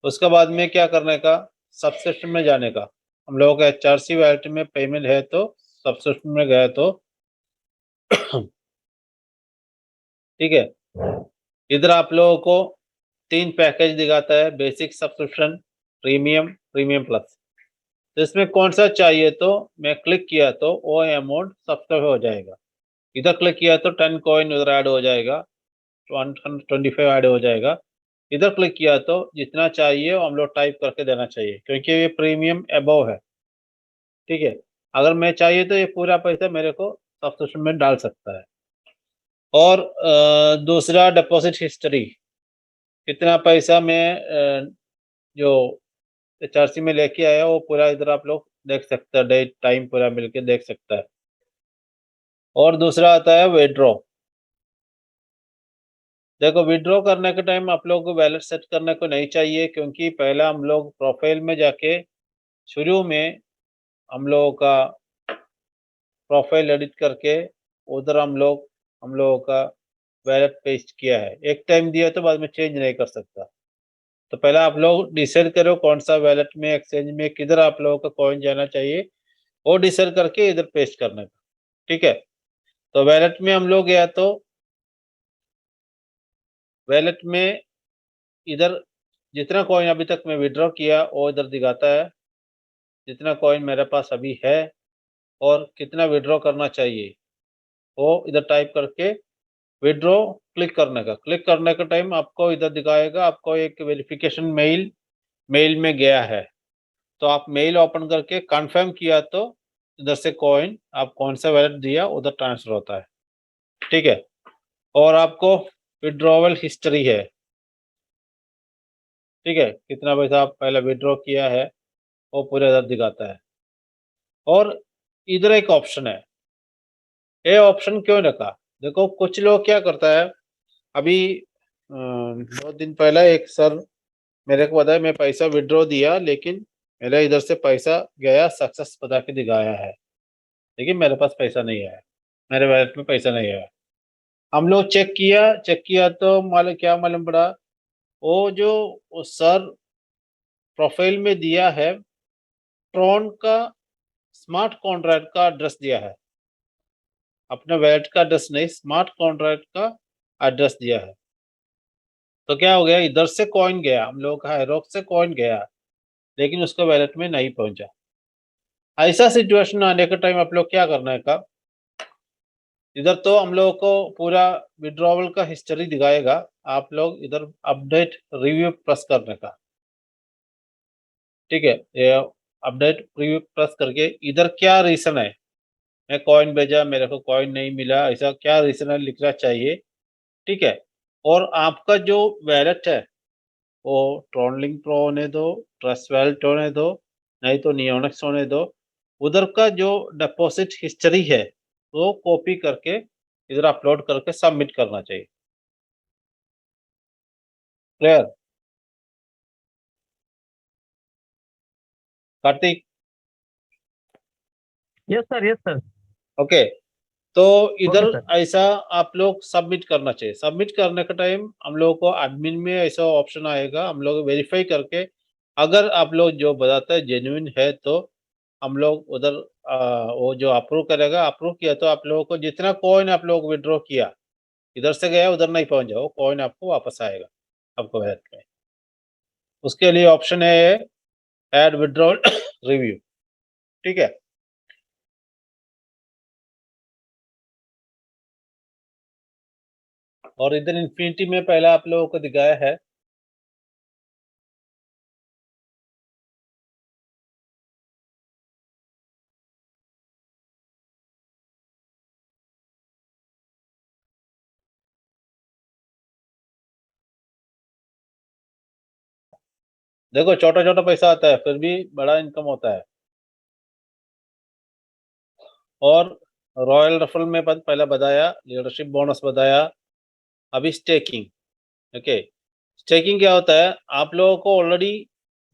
उसके बाद में क्या करने का? सब्सक्रिप्शन में जाने का। हम लोगों का HRC वैलेट में पेमेंट है तो सब्सक्रिप्शन में गया तो ठीक है। इधर आप लोगों को 3 पैकेज दिखाता है, basic subscription, premium, premium plus. तो इसमें कौन सा चाहिए तो मैं क्लिक किया तो वो अमाउंट सब्सक्राइब हो जाएगा। इधर क्लिक किया तो 10 कॉइन उधर ऐड हो जाएगा, 125 ऐड हो जाएगा। इधर क्लिक किया तो जितना चाहिए वो हम लोग टाइप करके देना चाहिए, क्योंकि ये प्रीमियम अबव है, ठीक है। अगर मैं चाहिए तो ये पूरा पैसा मेरे को सब्सक्रिप्शन में डाल सकता है। और दूसरा डिपॉजिट हिस्ट्री, कितना पैसा मैं जो HRC में लेके आया वो पूरा इधर आप लोग देख सकते हैं, डेट टाइम पूरा मिलके देख सकता है। और दूसरा आता है विड्रॉ। देखो विड्रॉ करने के टाइम आप लोग को वैलेट सेट करने को नहीं चाहिए, क्योंकि पहला हम लोग प्रोफाइल में जाके शुरू में हम लोगों का प्रोफाइल एडिट करके उधर हम लोगों का वैलेट पेस्ट किया है। एक टाइम दिया तो बाद में चेंज नहीं कर सकता। तो पहले आप लोग डिसाइड करो कौन सा वैलेट में, एक्सचेंज में किधर आप लोगों का कॉइन जाना चाहिए, वो डिसाइड करके इधर पेस्ट करने का, ठीक है। तो वैलेट में हम लोग गया तो वैलेट में इधर जितना कॉइन अभी तक मैं विड्रॉ किया वो इधर दिखाता है, जितना कॉइन मेरे पास अभी है और कितना विड्रॉ करना चाहिए वो इधर टाइप करके विड्रॉ क्लिक करने का। क्लिक करने का टाइम आपको इधर दिखाएगा, आपको एक वेरिफिकेशन मेल में गया है। तो आप मेल ओपन करके कंफर्म किया तो इधर से कॉइन आप कौन सा वैलेट दिया उधर ट्रांसफर होता है, ठीक है। और आपको विड्रॉवल हिस्ट्री है, ठीक है, कितना पैसा आप पहले विड्रॉ किया है वो पूरे इधर दिखाता है। और इधर एक ऑप्शन है, ये ऑप्शन क्यों रखा? देखो कुछ लोग क्या करता है, अभी 2 दिन पहले एक सर मेरे को बताया मैं पैसा विड्रॉ दिया लेकिन मेरा इधर से पैसा गया सक्सेस बता के दिखाया है, लेकिन मेरे पास पैसा नहीं आया, मेरे वैलेट में पैसा नहीं आया। हम लोग चेक किया तो मालूम क्या मालूम पड़ा, वो जो वो सर प्रोफाइल में दिया है ट्रॉन का स्मार्ट कॉन्ट्रैक्ट का एड्रेस दिया है, अपने वैलेट का एड्रेस नहीं, स्मार्ट कॉन्ट्रैक्ट का एड्रेस दिया है। तो क्या हो गया, इधर से कॉइन गया, हम लोग का हैरोक से कॉइन गया लेकिन उसका वैलेट में नहीं पहुंचा। ऐसा सिचुएशन आने के टाइम आप लोग क्या करना है का, इधर तो हम लोगों को पूरा विड्रॉवल का हिस्ट्री दिखाएगा, आप लोग इधर अपडेट रिव्यू प्रेस करने का, ठीक है। ये अपडेट रिव्यू प्रेस करके इधर क्या रीजन है, मैं कॉइन भेजा मेरे को कॉइन नहीं मिला, ऐसा क्या रीजन है लिखना चाहिए, ठीक है। और आपका जो वैलेट है वो ट्रॉनलिंक प्रो होने दो, ट्रस्ट वैलेट होने दो, नहीं तो नियोनिक्स होने दो, उधर का जो डिपॉजिट हिस्ट्री है वो कॉपी करके इधर अपलोड करके सबमिट करना चाहिए। Clear Kartik? Yes sir, yes sir. Okay. तो इधर ओके सर। ऐसा आप लोग सबमिट करना चाहिए। सबमिट करने का टाइम हम लोगों को एडमिन में ऐसा ऑप्शन आएगा, हम लोग वेरीफाई करके अगर आप लोग जो बताते हैं जेन्युइन है तो हम लोग उधर वो जो अप्रूव करेगा, अप्रूव किया तो आप लोगों को जितना कॉइन आप लोग विड्रॉ किया इधर से गया उधर नहीं पहुंचा, वो कॉइन आपको वापस आएगा आपको वैलेट में। उसके लिए ऑप्शन है ऐड विड्रॉल रिव्यू, ठीक है। और इधर इन्फिनिटी में पहले आप लोगों को दिखाया है, देखो छोटा छोटा पैसा आता है फिर भी बड़ा इनकम होता है। और रॉयल रफल में पहले बताया, लीडरशिप बोनस बताया, अभी स्टेकिंग, ओके। स्टेकिंग क्या होता है, आप लोगों को ऑलरेडी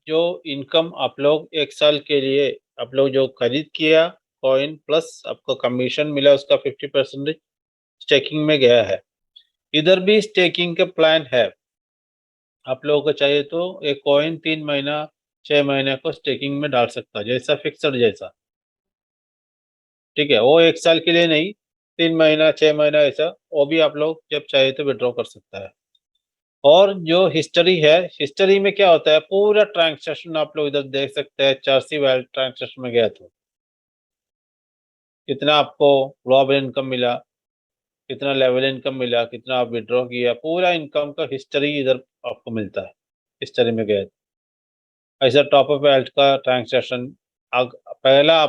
जो इनकम आप लोग 1 साल के लिए आप लोग जो खरीद किया कॉइन प्लस आपको कमीशन मिला उसका 50% स्टेकिंग में गया है। इधर भी स्टेकिंग का प्लान है। आप लोगों को चाहिए तो एक कॉइन 3 महीना 6 महीने को स्टेकिंग में डाल सकता है, जैसा फिक्स्ड जैसा। ठीक है, वो 1 साल के लिए नहीं, 3 महीना 6 महीना ऐसा, वो भी आप लोग जब चाहे तो विड्रॉ कर सकता है। और जो हिस्ट्री है, हिस्ट्री में क्या होता है, पूरा ट्रांज़ैक्शन आप लोग इधर देख सकते हैं, चार्सी वैल्यू ट्रांज़ैक्शन में गया तो कितना आपको ग्लोबल इनकम मिला, कितना लेवल इनकम मिला, कितना आप विड्रॉ किया, पूरा इनकम का हिस्ट्री इधर आपको मिलता है, हिस्ट्री में गया। ऐसा टॉप अप वेल्थ का ट्रांज़ैक्शन पहला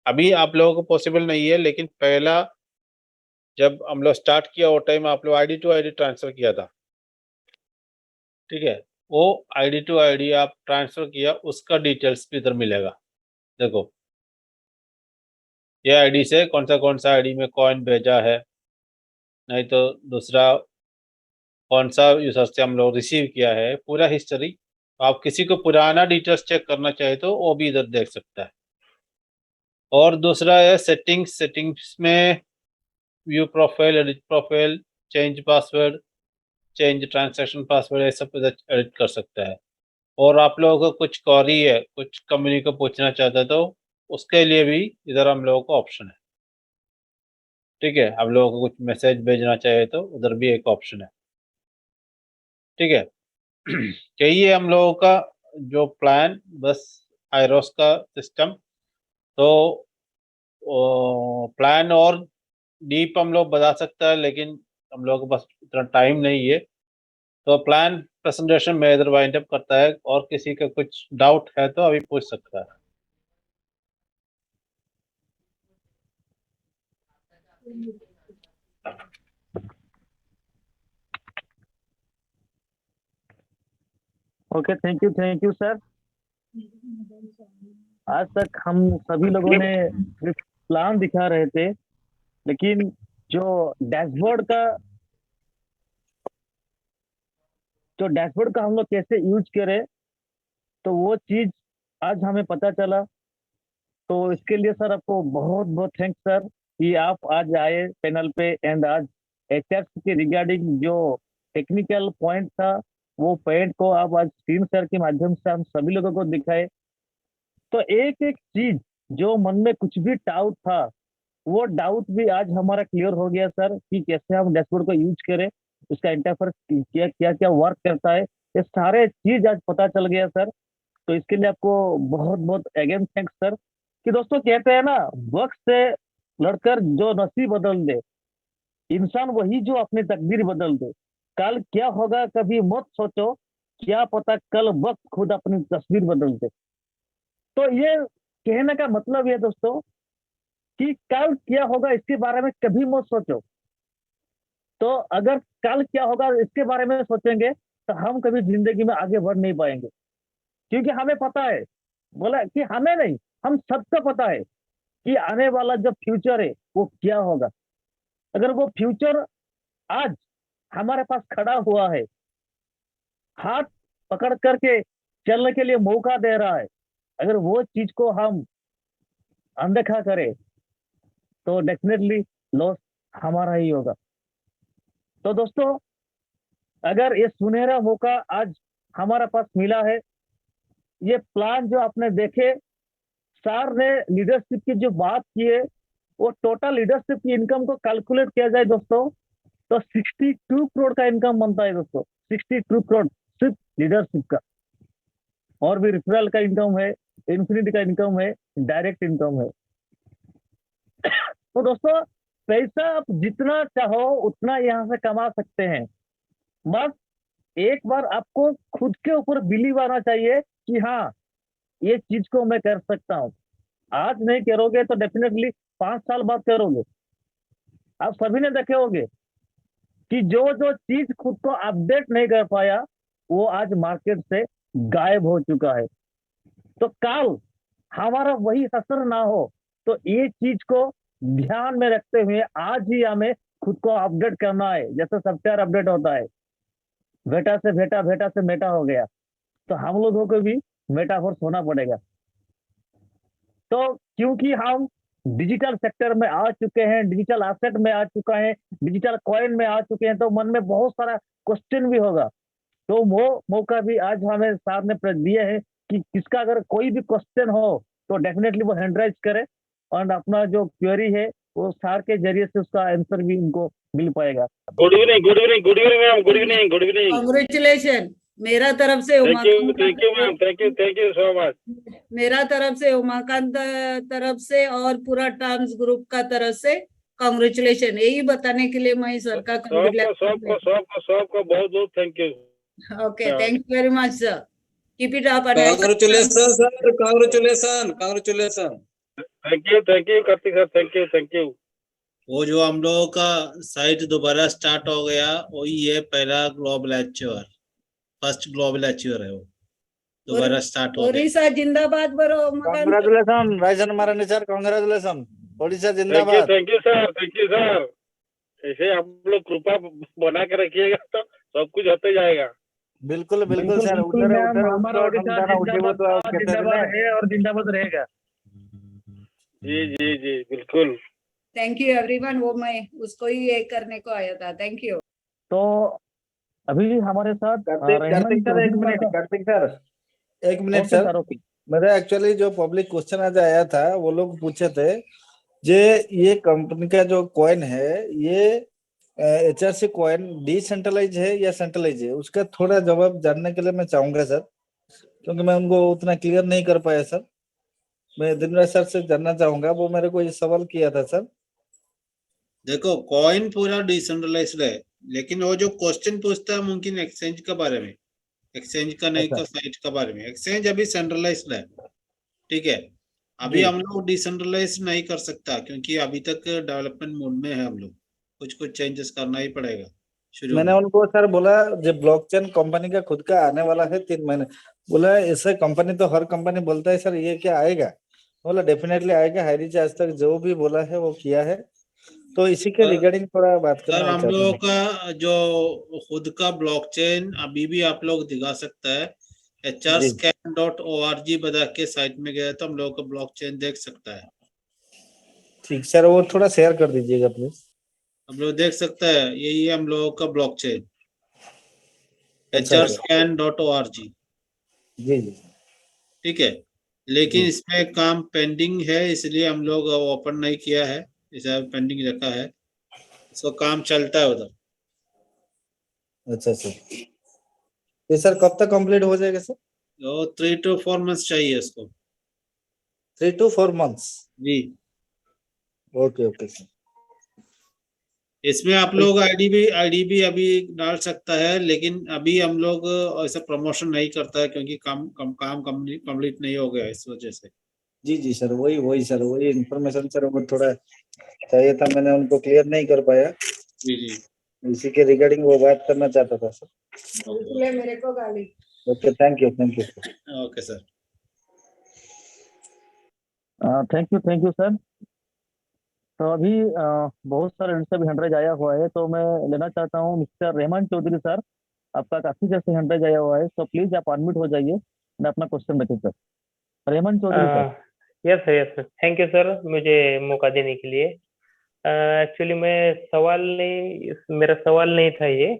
अभी आप लोगों को पॉसिबल नहीं है, लेकिन पहला जब हम लोग स्टार्ट किया वो टाइम आप लोग आईडी टू आईडी ट्रांसफर किया था। ठीक है, वो आईडी टू आईडी आप ट्रांसफर किया, उसका डिटेल्स भी इधर मिलेगा। देखो, ये आईडी से कौन सा आईडी में कॉइन भेजा है, नहीं तो दूसरा कौन सा यूजर से हम लोग रिसीव किया है, पूरा हिस्ट्री। आप किसी को पुराना डिटेल्स चेक करना चाहे तो वो भी इधर देख सकता है। और दूसरा है सेटिंग्स, सेटिंग्स में view profile, edit profile, change password, change transaction password, ये सब इधर एडिट कर सकता है। और आप लोगों को कुछ क्वेरी है, कुछ कंपनी को पूछना चाहता है तो उसके लिए भी इधर हम लोगों को ऑप्शन है। ठीक है, आप लोगों को कुछ मैसेज भेजना चाहे तो उधर भी एक ऑप्शन है। ठीक है। यही है हम लोगों का जो प्लान, बस आयरोस का सिस्टम। तो प्लान और डीप हम लोग बता सकता है, लेकिन हम लोगों को बस इतना टाइम नहीं है। तो प्लान प्रेजेंटेशन में इधर वाइंड अप करता है, और किसी का कुछ डाउट है तो अभी पूछ सकता है। Okay, thank you sir. आज तक हम सभी लोगों ने सिर्फ प्लान दिखा रहे थे, लेकिन जो डैशबोर्ड का हम लोग कैसे यूज करें, तो वो चीज आज हमें पता चला। तो इसके लिए सर आपको बहुत बहुत थैंक्स सर, कि आप आज आए पैनल पे एंड आज एचएफ के रिगार्डिंग जो टेक्निकल पॉइंट था, वो पॉइंट को आप आज स्क्रीन शेयर के माध्यम से हम सभी लोगों को दिखाए। तो एक एक चीज जो मन में कुछ भी डाउट था, वो डाउट भी आज हमारा क्लियर हो गया सर, कि कैसे हम डैशबोर्ड को यूज करें, उसका इंटरफेस क्या क्या क्या वर्क करता है, ये सारे चीज आज पता चल गया सर। तो इसके लिए आपको बहुत बहुत अगेन थैंक्स सर। कि दोस्तों कहते हैं ना, वक्त से लड़कर जो नसीब बदल दे, इंसान वही जो अपनी तकदीर बदल दे। कल क्या होगा कभी मत सोचो, क्या पता कल वक्त खुद अपनी तस्वीर बदल दे। तो ये कहने का मतलब ये दोस्तों, कि कल क्या होगा इसके बारे में कभी मत सोचो। तो अगर कल क्या होगा इसके बारे में सोचेंगे, तो हम कभी जिंदगी में आगे बढ़ नहीं पाएंगे। क्योंकि हमें पता है, बोला कि हमें नहीं, हम सबको पता है कि आने वाला जो फ्यूचर है वो क्या होगा। अगर वो फ्यूचर आज हमारे पास खड़ा हुआ है, हाथ पकड़ करके चलने के लिए मौका दे रहा है, अगर वो चीज को हम अनदेखा करें, तो डेफिनेटली लॉस हमारा ही होगा। तो दोस्तों, अगर ये सुनहरा मौका आज हमारा पास मिला है, ये प्लान जो आपने देखे, सर ने लीडरशिप की जो बात की है, वो टोटल लीडरशिप की इनकम को कैलकुलेट किया जाए दोस्तों, तो 62 करोड़ का इनकम बनता है दोस्तों। 62 करोड़ सिर्फ लीडरशिप का। और भी रिफरल का इनकम है, इन्फिनिटी का इनकम है, डायरेक्ट इनकम है। तो दोस्तों, पैसा आप जितना चाहो उतना यहाँ से कमा सकते हैं। बस एक बार आपको खुद के ऊपर बिलीव आना चाहिए कि हाँ, ये चीज को मैं कर सकता हूँ। आज नहीं करोगे तो डेफिनेटली 5 साल बाद करोगे। आप सभी ने देखे होंगे कि जो जो चीज खुद को अपडेट नहीं कर पाया, वो आज मार्केट से गायब हो चुका है। तो कल हमारा वही असर ना हो, तो ये चीज को ध्यान में रखते हुए आज ही हमें खुद को अपडेट करना है, जैसे सॉफ्टवेयर अपडेट होता है। बेटा से बेटा, बेटा से बेटा हो गया, तो हम लोगों को भी मेटाफोर्स होना पड़ेगा। तो क्योंकि हम डिजिटल सेक्टर में आ चुके हैं, डिजिटल एसेट में आ चुका है, डिजिटल कॉइन में आ चुके हैं, तो मन में बहुत सारा क्वेश्चन भी होगा। तो वो मौका भी आज हमें साहब ने दिया है कि किसका अगर कोई भी क्वेश्चन हो तो डेफिनेटली वो हैंड राइज करे, और अपना जो क्वेरी है वो सार के जरिए से उसका आंसर भी उनको मिल पाएगा। Good evening, good evening, good evening ma'am, good evening, good evening. Congratulation मेरा तरफ से thank you ma'am, thank you so much. मेरा तरफ से, उमाकांत तरफ से और पूरा टर्म्स ग्रुप का तरफ से कांग्रेचुलेशन। यही बताने के लिए मैं सर का सबको बहुत बहुत thank you. Okay, thank you very much sir, keep it up. Congratulations, sir. Congratulations. Congratulations. Thank you Kartik sir, thank you. वो जो हम लोगों का साइट दोबारा स्टार्ट हो गया, वही है पहला global achiever, first global achiever है वो, दोबारा स्टार्ट हो गया। ओडिशा जिंदाबाद बरो उमाकांत। कांग्रेचुलेशन राइजन मारानी सर, कांग्रेचुलेशन। ओडिशा जिंदाबाद। Thank you sir. ऐसे आप लोग कृपा बना के रखिएगा तो सब कुछ होते जाएगा। बिल्कुल बिल्कुल सर, उधर मैम, उधर हमारा ओडिशा जिंदाबाद है और जिंदाबाद रहेगा। जी बिल्कुल। थैंक यू एवरीवन, वो मैं उसको ही ये करने को आया था। Thank you. तो अभी हमारे साथ कार्तिक सर एक मिनट सर, मेरा एक्चुअली जो पब्लिक क्वेश्चन आज आया था, वो लोग पूछे थे ये कंपनी का जो कॉइन है, ये HRC कॉइन डिसेंट्रलाइज है या सेंट्रलाइज है, उसका थोड़ा जवाब जानने के लिए मैं चाहूंगा सर, क्योंकि मैं उनको उतना क्लियर नहीं कर पाया सर। मैं दिनराज सर से जानना चाहूंगा, वो मेरे को ये सवाल किया था सर। देखो कॉइन पूरा डिसेंट्रलाइज्ड है, लेकिन वो जो क्वेश्चन पूछता है मुमकिन एक्सचेंज के बारे में, एक्सचेंज का नहीं तो साइट के बारे में। एक्सचेंज अभी सेंट्रलाइज्ड है, ठीक है। अभी हम लोग डिसेंट्रलाइज नहीं कर सकता, क्योंकि अभी तक डेवलपमेंट मोड में है हम लोग, कुछ चेंजेस करना ही पड़ेगा शुरू मैंने उनको सर बोला, जब ब्लॉकचेन कंपनी का खुद का आने वाला है 3 महीने, बोला ऐसे कंपनी तो हर कंपनी बोलता है सर ये क्या आएगा, बोला डेफिनेटली आएगा। हैरिज आज तक जो भी बोला है वो किया है, तो इसी के रिगार्डिंग थोड़ा बात सर करना हम लोगों का जो खुद का ब्लॉकचेन अभी भी आप लोग दिखा सकता है, hrscan.org बता के साइट में गया तो हम लोगों का ब्लॉकचेन देख सकता है। ठीक सर, वो थोड़ा शेयर कर दीजिएगा प्लीज। हम लोग देख सकता है, यही है हम लोगों का ब्लॉकचेन, अच्छा, hrscan.org। जी, ठीक है, लेकिन इसमें काम पेंडिंग है, इसलिए हम लोग ओपन नहीं किया है, इसे पेंडिंग रखा है, इसको काम चलता है उधर। अच्छा सर, ये सर कब तक कंप्लीट हो जाएगा सर? तो 3 to 4 months चाहिए इसको। 3 to 4 months। जी, ओके सर। इसमें आप लोग आईडी भी अभी डाल सकता है, लेकिन अभी हम लोग ऐसा प्रमोशन नहीं करता है, क्योंकि काम कंप्लीट नहीं हो गया इस वजह से। जी सर, वही इंफॉर्मेशन सर वो थोड़ा चाहिए था, मैंने उनको क्लियर नहीं कर पाया। जी इसी के रिगार्डिंग वो बात करना चाहता था सर। इसलिए मेरे को गाली। Okay, thank you okay sir. Thank you sir. तो अभी बहुत सारे इनसे भी हैंड राइज आया हुआ है, तो मैं लेना चाहता हूँ मिस्टर रहमान चौधरी सर, आपका काफी देर से हैंड राइज आया हुआ है, तो प्लीज आप अनम्यूट हो जाइए, मैं अपना क्वेश्चन रखिए सर। Rahman Chowdhury sir. Yes sir, thank you sir मुझे मौका देने के लिए। एक्चुअली मेरा सवाल नहीं था ये।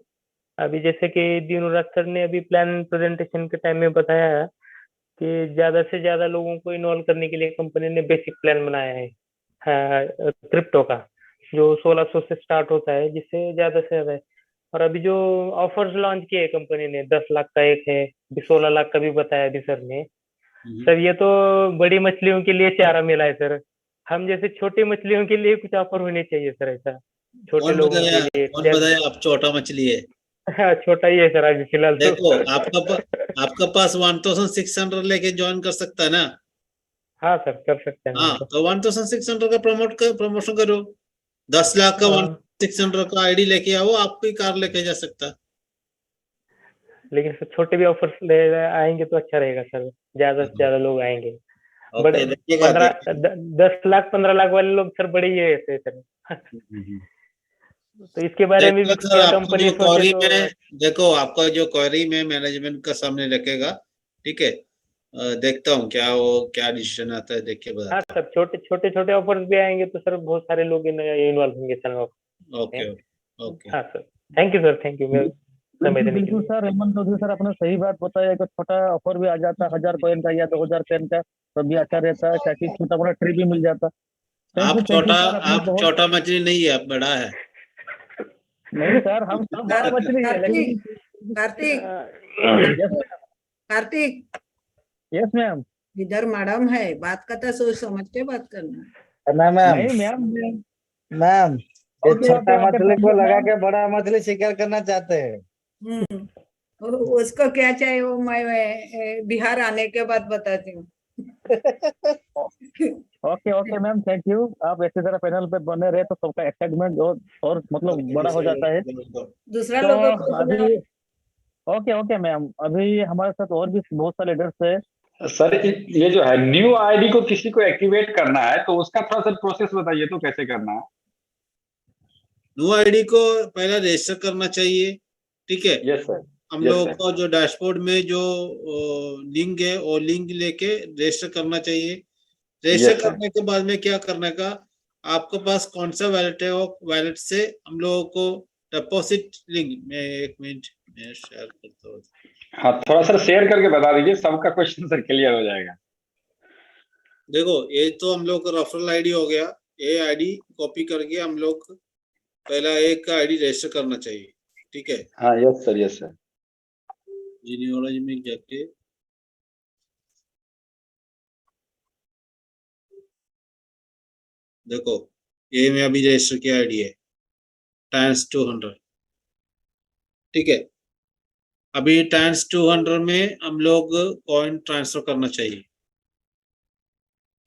अभी जैसे कि दिनुराज सर ने अभी प्लान प्रेजेंटेशन के टाइम में बताया कि ज्यादा से ज्यादा लोगों को इन्वॉल्व करने के लिए कंपनी ने बेसिक प्लान बनाया है क्रिप्टो का, जो 1600 से स्टार्ट होता है, जिससे ज्यादा से ज्यादा है। और अभी जो ऑफर्स लॉन्च किए कंपनी ने, 10 लाख का एक है, 16 लाख का भी बताया अभी सर ने। सर ये तो बड़ी मछलियों के लिए चारा मिला है सर, हम जैसे छोटी मछलियों के लिए कुछ ऑफर होने चाहिए सर, ऐसा छोटे लोगों के लिए। कौन बताया आप छोटा मछली है? हाँ, छोटा ही है सर अभी फिलहाल। देखो आपका पास 1600 लेके ज्वाइन कर सकता है ना? हाँ सर, कर सकते हैं। हाँ, तो 1600 का प्रमोशन करो। 10 लाख का 1600 का आईडी लेके आओ, आपको ही कार लेके जा सकता। लेकिन सर छोटे भी ऑफर्स ले आएंगे तो अच्छा रहेगा सर, ज्यादा से ज्यादा लोग आएंगे। बड़े 10 लाख 15 लाख वाले लोग सर बड़े ही है सर। तो इसके बारे में भी देखो सर, क्या आपको कंपनी जो सोचे क्वेरी तो में, देखो आपका जो क्वेरी में मैनेजमेंट का सामने रखेगा, ठीक है। देखता हूँ क्या डिसीजन आता है, देख के हाँ बताता सर, छोटे छोटे ऑफर्स भी आएंगे तो सर बहुत सारे लोग इन्वॉल्व होंगे सर। हूँ। Okay okay. हाँ sir, thank you sir, thank you मेरे समय देने के बिल्कुल लिए। सर, हेमंत चौधरी सर आपने सही बात बताया कि छोटा ऑफर भी आ जाता, 1000 कॉइन का या 2000 कॉइन का, तो भी अच्छा रहता है, ताकि छोटा मोटा ट्री भी मिल जाता। थैंक यू सर, आपने आप बहुत। छोटा मछली नहीं है, आप बड़ा है। नहीं सर, हम सब बड़ा मछली है, लेकिन Kartik yes Kartik, yes ma'am. इधर मैडम है, बात करता सोच समझ के बात करना। ना मैम, नहीं मैम। मैम ये ओके छोटा ओके ओके, मछली थैंक को यू लगा मैम। के बड़ा मछली शिकार करना चाहते हैं। हम्म, उसको क्या चाहिए वो मैं बिहार आने के बाद बताती हूँ। Okay okay ma'am, thank you. आप ऐसी तरह पैनल पे बने रहे तो सबका एक्साइटमेंट और मतलब बड़ा हो जाता है। दूसरा तो लोगों को अभी ओके ओके मैम, अभी हमारे साथ और भी बहुत सारे लीडर्स है। सर ये जो है न्यू आईडी को किसी को एक्टिवेट करना है तो उसका थोड़ा सा प्रोसेस बताइए तो कैसे करना है। न्यू आईडी को पहले रजिस्टर करना चाहिए, ठीक है। Yes sir. हम यस लोगों सर। को जो डैशबोर्ड में जो लिंक है वो लिंक लेके रजिस्टर करना चाहिए। Register yes sir. करने के बाद में क्या करने का, आपके पास कौन सा वैलेट है, वो वैलेट से हम लोगों को डिपॉजिट लिंक में, एक मिनट मैं शेयर करता हूँ। हाँ थोड़ा सर शेयर करके बता दीजिए, सबका क्वेश्चन सर क्लियर हो जाएगा। देखो ये तो हम लोग का रेफरल आईडी हो गया, ये आईडी कॉपी करके हम लोग पहला एक का आईडी रजिस्टर करना चाहिए, ठीक है। हाँ yes sir, yes sir. Genealogy में जाके देखो, ये मैं अभी रजिस्टर किया आईडी है टाइम्स 200, ठीक है। अभी टाइम्स 200 में हम लोग कॉइन ट्रांसफर करना चाहिए।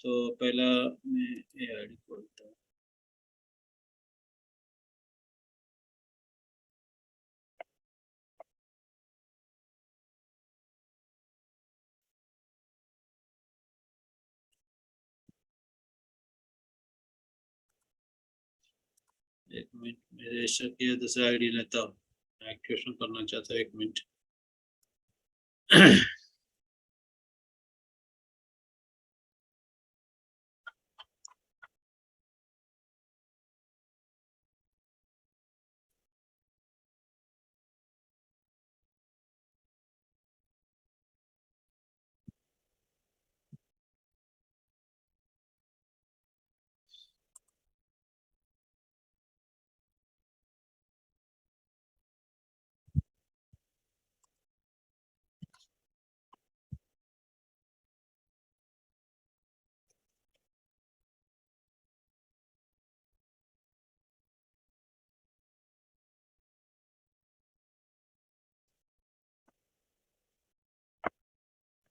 तो पहला मैं ये आईडी खोलता हूँ। एक मिनट, मैं रजिस्टर किया, दूसरा आईडी लेता हूँ, एक्टिवेशन करना चाहता हूँ, एक मिनट।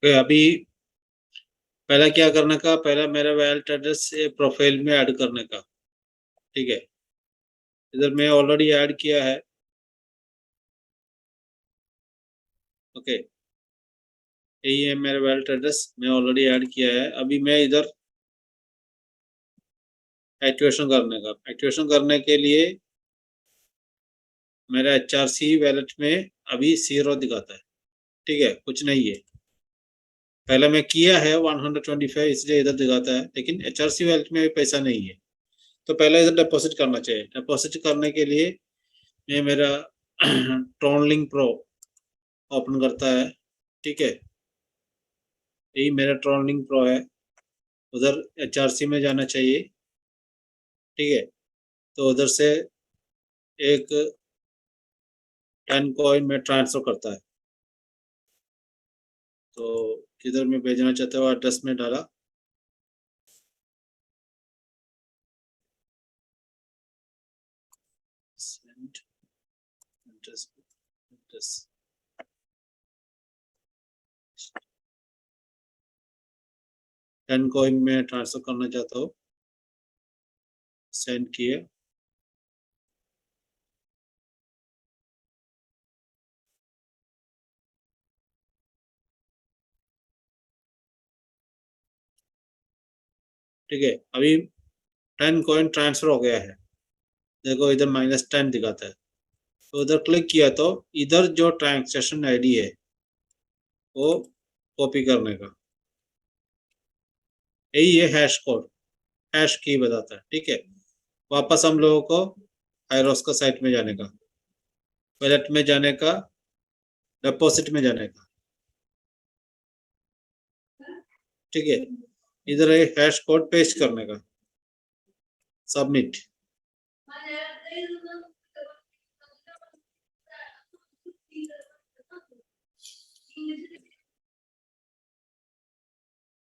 अभी पहला क्या करने का, पहला मेरा वैलेट एड्रेस प्रोफाइल में ऐड करने का, ठीक है। इधर मैं ऑलरेडी ऐड किया है, ओके। यही है मेरा वैलेट एड्रेस, मैं ऑलरेडी ऐड किया है। अभी मैं इधर एक्टिवेशन करने का, एक्टिवेशन करने के लिए मेरा HRC वैलेट में अभी 0 दिखाता है, ठीक है, कुछ नहीं है। पहले मैं किया है 125, इसलिए इधर दिखाता है, लेकिन HRC वैलेट में पैसा नहीं है। तो पहले इधर डिपॉजिट करना चाहिए। डिपॉजिट करने के लिए मैं मेरा ट्रॉनलिंक प्रो ओपन करता है, ठीक है। यही मेरा ट्रॉनलिंक प्रो है, उधर HRC में जाना चाहिए, ठीक है। तो उधर से एक 10 कॉइन में ट्रांसफर करता है। तो किधर में भेजना चाहते हो एड्रेस में डाला, सेंड एड्रेस, एड्रेस 10 कॉइन में ट्रांसफर करना चाहता हो, सेंड किए। ठीक है, अभी 10 कॉइन ट्रांसफर हो गया है। देखो इधर -10 दिखाता है, तो उधर क्लिक किया तो इधर जो ट्रांजैक्शन आईडी है वो कॉपी करने का, यही है हैश कोड, हैश की बताता है। ठीक है, वापस हम लोगों को आयरोस का साइट में जाने का, वैलेट में जाने का, डिपॉजिट में जाने का। ठीक है, इधर है हैश कोड पेस्ट करने का, सबमिट।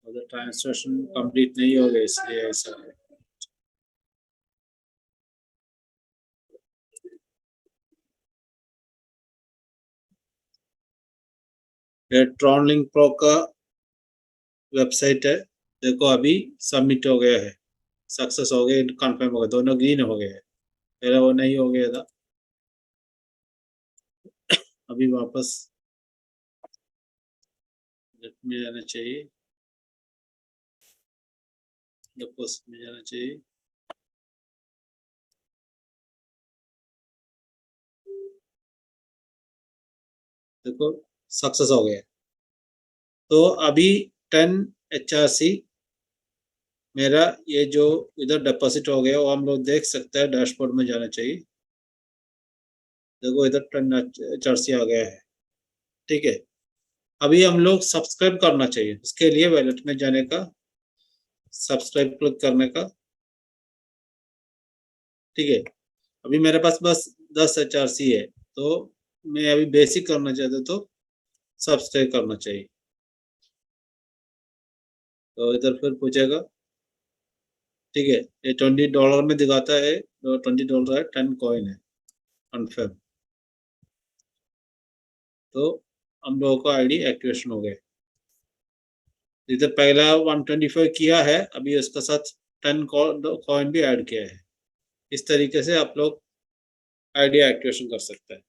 और ट्रांसलेशन कंप्लीट नहीं हो गया इसलिए ऐसा है। ये ट्रॉनलिंक प्रो का वेबसाइट है, देखो अभी सबमिट हो गया है, सक्सेस हो गया, कंफर्म हो गया, दोनों ग्रीन हो गए हैं, पहले वो नहीं हो गया था। अभी वापस में जाना चाहिए, डिपॉजिट में जाना चाहिए। देखो सक्सेस हो गया। तो अभी 10 HRC मेरा ये जो इधर डिपॉजिट हो गया वो हम लोग देख सकते हैं, डैशबोर्ड में जाना चाहिए। देखो इधर 10 HRC आ गया है। ठीक है, अभी हम लोग सब्सक्राइब करना चाहिए, उसके लिए वैलेट में जाने का, सब्सक्राइब क्लिक करने का। ठीक है, अभी मेरे पास बस 10 HRC है, तो मैं अभी बेसिक करना चाहता तो सब्सक्राइब करना चाहिए। तो इधर फिर पूछेगा। ठीक है, ये $20 में दिखाता है, तो $20 है, 10 कॉइन है, कन्फर्म। तो हम लोगों का आईडी एक्टिवेशन हो गया। इधर पहला 125 किया है, अभी उसके साथ 10 कॉइन भी ऐड किया है। इस तरीके से आप लोग आईडी एक्टिवेशन कर सकते हैं।